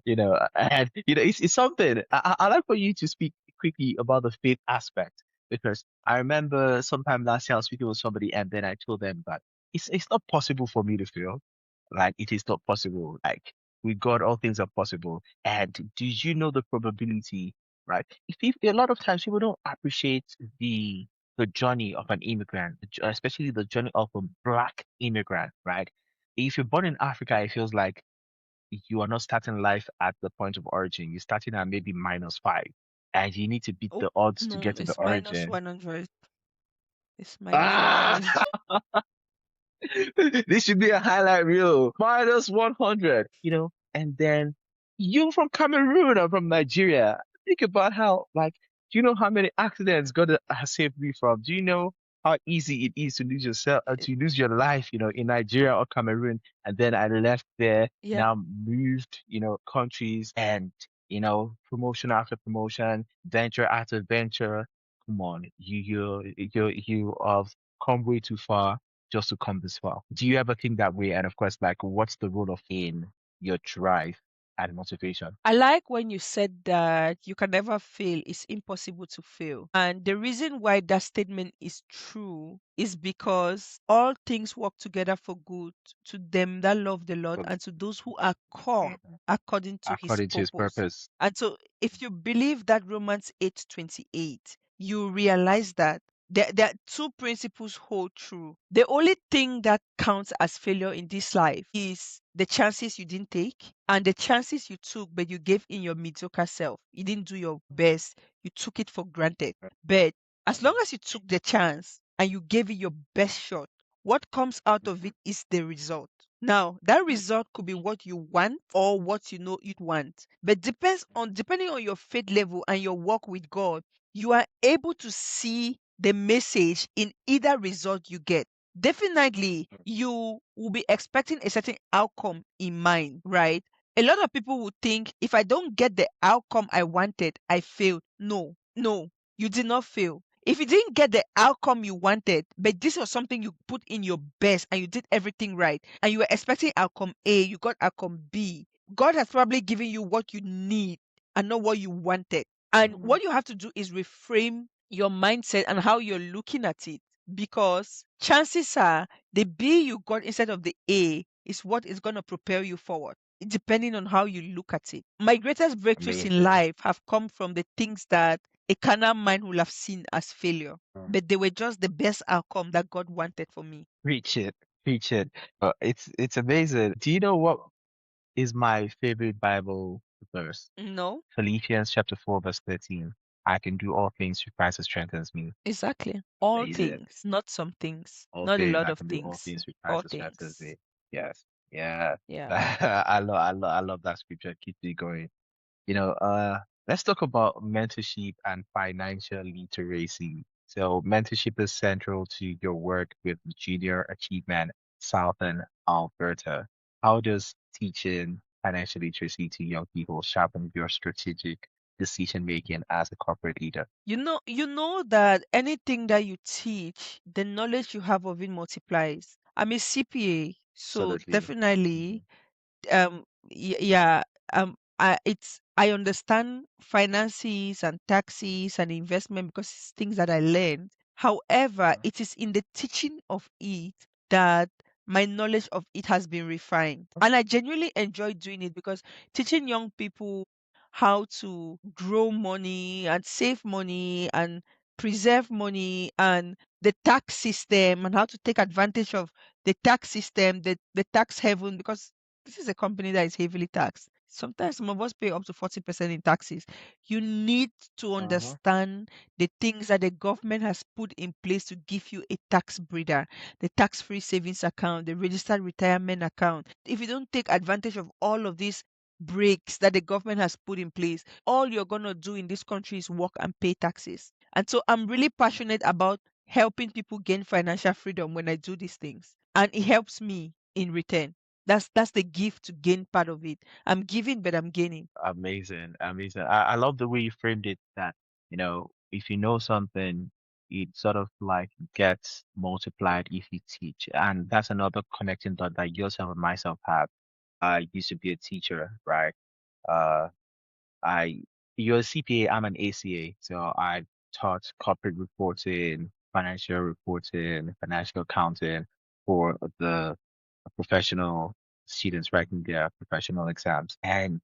And it's something. I like for you to speak quickly about the faith aspect because I remember sometime last year I was speaking with somebody and then I told them that it's not possible for me to fail. Like it is not possible. Like with God, all things are possible. And do you know the probability, right? A lot of times people don't appreciate the journey of an immigrant, especially the journey of a black immigrant, right? If you're born in Africa, it feels like you are not starting life at the point of origin. You're starting at maybe -5, and you need to beat Oh, the odds to no, get to the it's minus origin. 100. It's minus Ah! 100. This should be a highlight reel. -100, and then you from Cameroon or from Nigeria. Think about how, like, Do you know how many accidents God has saved me from? Do you know how easy it is to lose yourself, to lose your life, in Nigeria or Cameroon? And then I left there, Yeah. now moved, countries and, promotion after promotion, venture after venture. Come on, you have come way too far just to come this far. Do you ever think that way? And of course, like, what's the role of in your drive and motivation? I like when you said that you can never fail, it's impossible to fail. And the reason why that statement is true is because all things work together for good to them that love the Lord Well, and to those who are called according to his according to his purpose. purpose. And so if you believe that Romans 8:28, you realize that there are two principles hold true. The only thing that counts as failure in this life is the chances you didn't take and the chances you took, but you gave in your mediocre self. You didn't do your best. You took it for granted. But as long as you took the chance and you gave it your best shot, what comes out of it is the result. Now, that result could be what you want or what you know you'd want. But depending on your faith level and your walk with God, you are able to see the message in either result you get. Definitely, you will be expecting a certain outcome in mind, right? A lot of people would think if I don't get the outcome I wanted, I failed. No, no, you did not fail. If you didn't get the outcome you wanted, but this was something you put in your best and you did everything right, and you were expecting outcome A, you got outcome B, God has probably given you what you need and not what you wanted. And what you have to do is reframe your mindset and how you're looking at it because chances are the B you got instead of the A is what is going to propel you forward, depending on how you look at it. My greatest breakthroughs in Amazing. life have come from the things that a carnal mind will have seen as failure, but they were just the best outcome that God wanted for me. Preach it. Preach it. It's amazing. Do you know what is my favorite Bible verse? No, Philippians chapter 4, verse 13. I can do all things through Christ who strengthens me. exactly. All Amazing. things, not some things, All not a things. lot I of can do all things. things through All Christ who strengthens things. me. Yes. Yeah. Yeah. I love that scripture. Keep me going. You know, uh, let's talk about mentorship and financial literacy. So, mentorship is central to your work with Junior Achievement Southern Alberta. How does teaching financial literacy to young people sharpen your strategic decision making as a corporate leader? You know that anything that you teach, the knowledge you have of it multiplies. I'm a CPA, so Absolutely. definitely Mhm. yeah, I understand finances and taxes and investment because it's things that I learned. However, it is in the teaching of it that my knowledge of it has been refined, and I genuinely enjoy doing it because teaching young people how to grow money and save money and preserve money and the tax system and how to take advantage of the tax system, the tax haven, because this is a company that is heavily taxed. Sometimes some of us pay up to 40% in taxes. You need to Uh-huh. understand the things that the government has put in place to give you a tax breather, the tax-free savings account, the registered retirement account. If you don't take advantage of all of these breaks that the government has put in place, all you're going to do in this country is work and pay taxes. And so I'm really passionate about helping people gain financial freedom when I do these things. And it helps me in return. That's the gift to gain part of it. I'm giving, but I'm gaining. Amazing, amazing. I love the way you framed it that, if you know something, it sort of like gets multiplied if you teach. And that's another connecting dot that yourself and myself have. I used to be a teacher, right? Uh, I you're a CPA, I'm an ACA, so I taught corporate reporting, financial reporting, financial accounting for the professional students writing their professional exams. And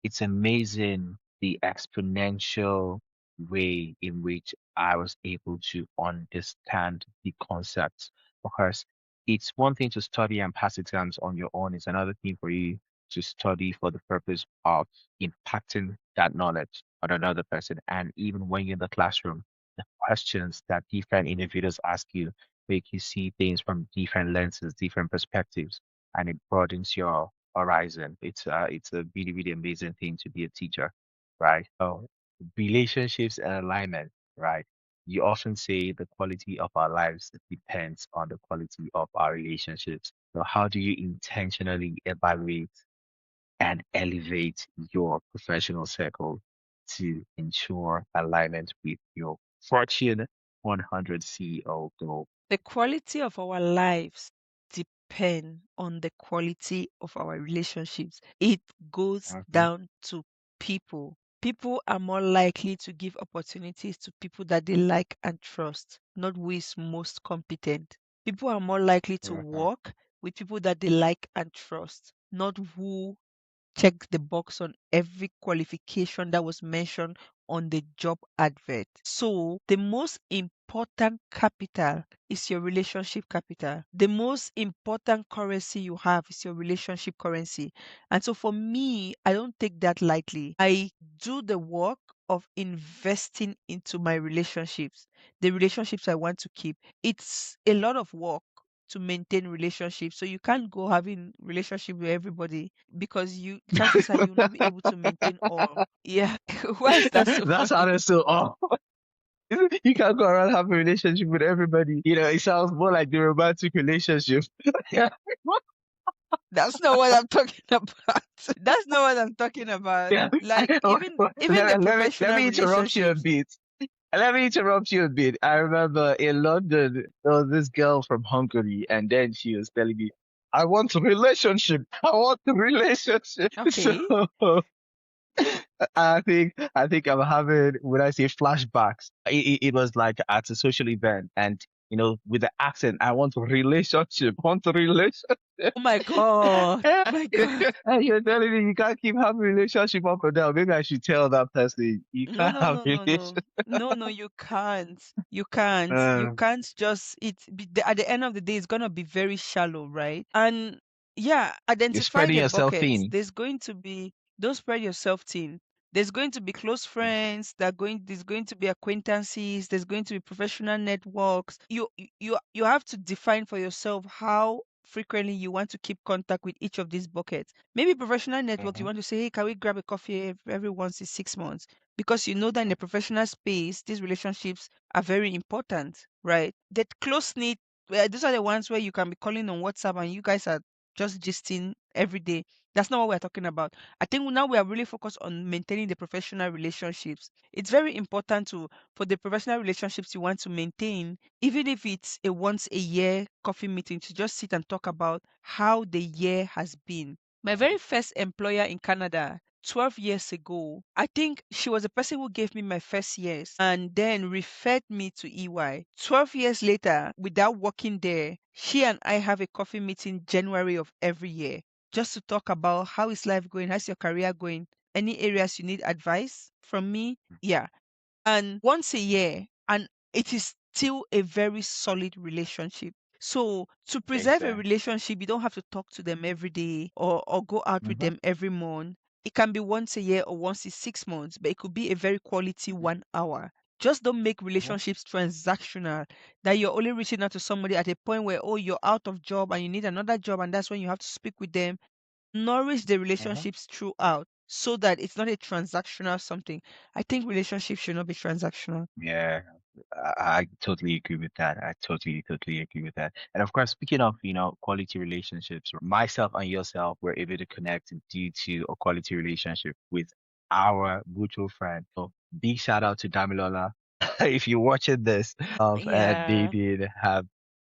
it's amazing the exponential way in which I was able to understand the concepts because it's one thing to study and pass exams on your own, it's another thing for you to study for the purpose of impacting that knowledge on another person. And even when you're in the classroom, the questions that different individuals ask you make you see things from different lenses, different perspectives, and it broadens your horizon. It's a really, really amazing thing to be a teacher, right? Oh, relationships and alignment, right? You often say the quality of our lives depends on the quality of our relationships. So, how do you intentionally evaluate and elevate your professional circle to ensure alignment with your Fortune 100 CEO goal? The quality of our lives depend on the quality of our relationships. It goes Mhm. down to people. People are more likely to give opportunities to people that they like and trust, not who is most competent. People are more likely to Mhm. work with people that they like and trust, not who check the box on every qualification that was mentioned on the job advert. So, the most important capital is your relationship capital. The most important currency you have is your relationship currency. And so, for me, I don't take that lightly. I do the work of investing into my relationships, the relationships I want to keep. It's a lot of work to maintain relationships. So you can't go having relationship with everybody because you chances are you'll not be able to maintain all. Yeah. Why is that so That's funny? honest. So, oh, you can't go around having a relationship with everybody. It sounds more like the romantic relationship. Yeah. That's not what I'm talking about. That's not what I'm talking about. Yeah. Like even the Let professional me interrupt you a relationships. bit. Let me interrupt you a bit. I remember in London, there was this girl from Hungary, and then she was telling me, I want a relationship. I want a relationship. Okay. So I think I'm having, when I say flashbacks, it was like at a social event, and with the accent, I want a relationship, want a relationship. Oh my God. Oh my God. And you're telling me you can't keep having relationship up and down. Maybe I should tell that person you No, can't no, have no, no, no. relationship. No, no, you can't. You can't. You Uh, can't just at the end of the day, it's gonna be very shallow, right? And yeah, you're identify spreading the yourself buckets. thin. There's going to be don't spread yourself thin. There's going to be close friends, there's going to be acquaintances, there's going to be professional networks. You have to define for yourself how frequently you want to keep contact with each of these buckets. Maybe professional network, you Mhm. want to say, hey, can we grab a coffee every once in 6 months? Because you know that in the professional space, these relationships are very important, right? The close knit, those are the ones where you can be calling on WhatsApp and you guys are just gisting every day. That's not what we're talking about. I think now we are really focused on maintaining the professional relationships. It's very important to for the professional relationships you want to maintain, even if it's a once a year coffee meeting, to just sit and talk about how the year has been. My very first employer in Canada 12 years ago, I think she was the person who gave me my first years and then referred me to EY. 12 years later, without working there, she and I have a coffee meeting January of every year just to talk about how is life going, how's your career going, any areas you need advice from me. Yeah, and once a year, and it is still a very solid relationship. So to preserve a Exactly. relationship, you don't have to talk to them every day or go out with Mhm. them every month. It can be once a year or once in 6 months, but it could be a very quality Mhm. 1 hour. Just don't make Mhm. relationships transactional, that you're only reaching out to somebody at a point where, oh, you're out of job and you need another job, and that's when you have to speak with them. Nourish the Mhm. relationships throughout so that it's not a transactional something. I think relationships should not be transactional. Yeah, I totally agree with that. I totally agree with that. And of course, speaking of, quality relationships, myself and yourself were able to connect due to a quality relationship with our mutual friend. So big shout out to Damilola. If you're watching this, and they Yeah. did have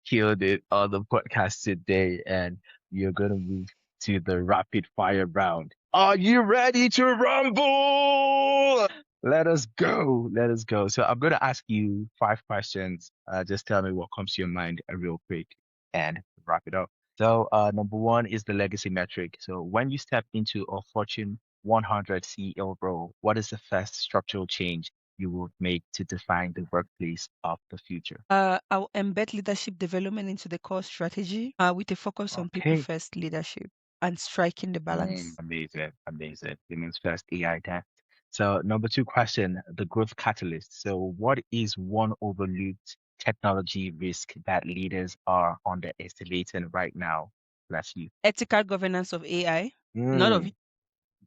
killed it on the podcast today, and you're gonna move to the rapid fire round. Are you ready to rumble? Let us go. Let us go. So I'm going to ask you 5 questions. Just tell me what comes to your mind real quick and wrap it up. So number one is the legacy metric. So when you step into a Fortune 100 CEO role, what is the first structural change you will make to define the workplace of the future? I'll embed leadership development into the core strategy with a focus on people Okay. first leadership and striking the balance. Amazing, amazing. Women's first AI tech. So number two question, the growth catalyst. So what is one overlooked technology risk that leaders are underestimating right now? Bless you. Ethical governance of AI, not of Mm,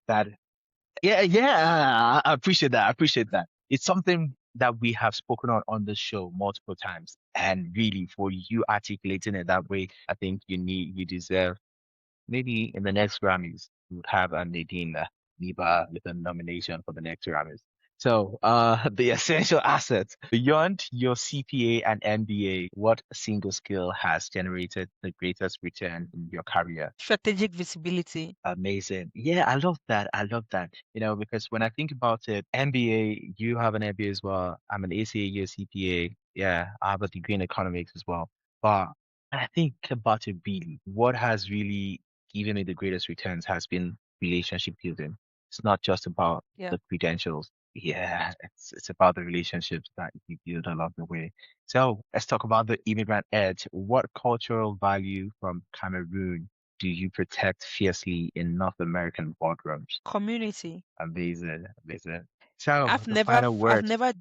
that. Yeah, yeah, I appreciate that. I appreciate that. It's something that we have spoken on the show multiple times. And really, for you articulating it that way, I think you deserve maybe in the next Grammys, you would have a Nadine Niba with a nomination for the next Grammys. So, the essential assets beyond your CPA and MBA, what single skill has generated the greatest return in your career? Strategic visibility. Amazing. Yeah, I love that. I love that. Because when I think about it, MBA, you have an MBA as well. I'm an ACA, you're a CPA. Yeah, I have a degree in economics as well. But when I think about it really, what has really given me the greatest returns has been relationship building. It's not just about Yeah. the credentials. Yeah, it's about the relationships that you build along the way. So let's talk about the immigrant edge. What cultural value from Cameroon do you protect fiercely in North American boardrooms? Community. Amazing, amazing. So I've the never, final I've word. never,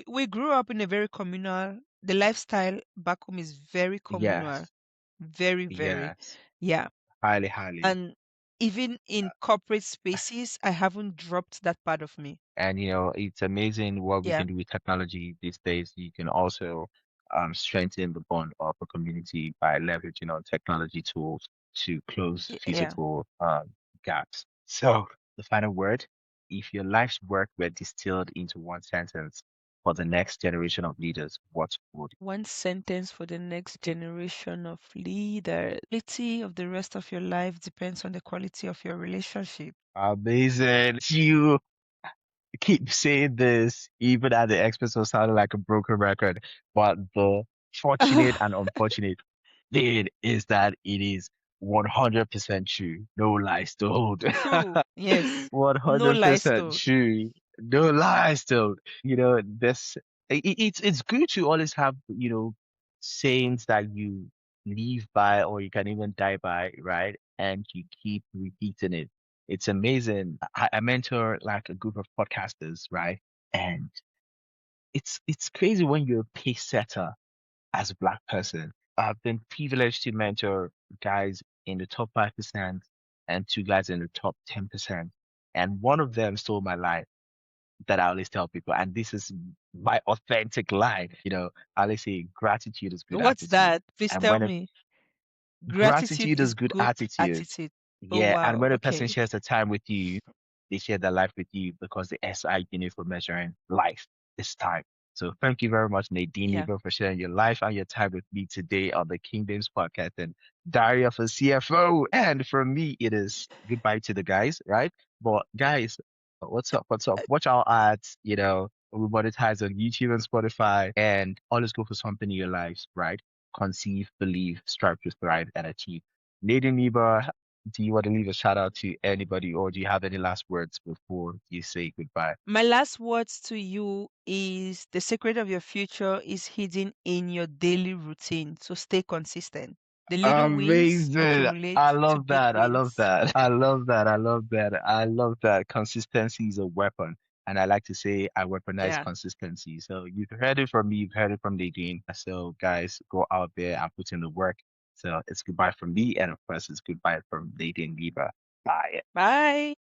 we grew up in a very communal, the lifestyle back home is very communal, Yes, very, very, yes, yeah. highly, highly. And even in corporate spaces, I haven't dropped that part of me. And it's amazing what we Yeah. can do with technology these days. You can also strengthen the bond of a community by leveraging on technology tools to close Yeah. physical gaps. So the final word, if your life's work were distilled into one sentence for the next generation of leaders, what would One sentence for the next generation of leaders. Quality of the rest of your life depends on the quality of your relationship. amazing? You keep saying this, even at the expense of sounding like a broken record. But the fortunate and unfortunate thing is that it is 100% true. No lies told. True. Yes. No lies 100% told. true. No lies told. This it's good to always have, sayings that you live by or you can even die by, right? And you keep repeating it. It's amazing. I mentor like a group of podcasters, right? And it's crazy when you're a pace setter as a black person. I've been privileged to mentor guys in the top 5% and two guys in the top 10%. And one of them stole my line that I always tell people. And this is my authentic line. I always say gratitude is good What's attitude. that? Please And tell when a me. Gratitude gratitude is is good good attitude. attitude. Oh, Yeah, and wow. when a person Okay. shares the time with you, they share their life with you because the SI unit for measuring life is time. So thank you very much, Nadine Yeah. Niba, for sharing your life and your time with me today on the Kingdoms podcast and Diary of a CFO. And for me, it is goodbye to the guys, right? But guys, what's up? What's up? Watch our ads, we monetize on YouTube and Spotify and always go for something in your lives, right? Conceive, believe, strive to thrive and achieve. Nadine Niba, do you want to leave a shout out to anybody or do you have any last words before you say goodbye? My last words to you is the secret of your future is hidden in your daily routine. So stay consistent. The little wins Amazing. accumulate I to love big that. I love wins. that. I love that. I love that. I love that. Consistency is a weapon. And I like to say I weaponize Yeah. consistency. So you've heard it from me, you've heard it from Nadine. So guys, go out there and put in the work. So it's goodbye from me. And of course, it's goodbye from Nadine Bieber. Bye. Bye.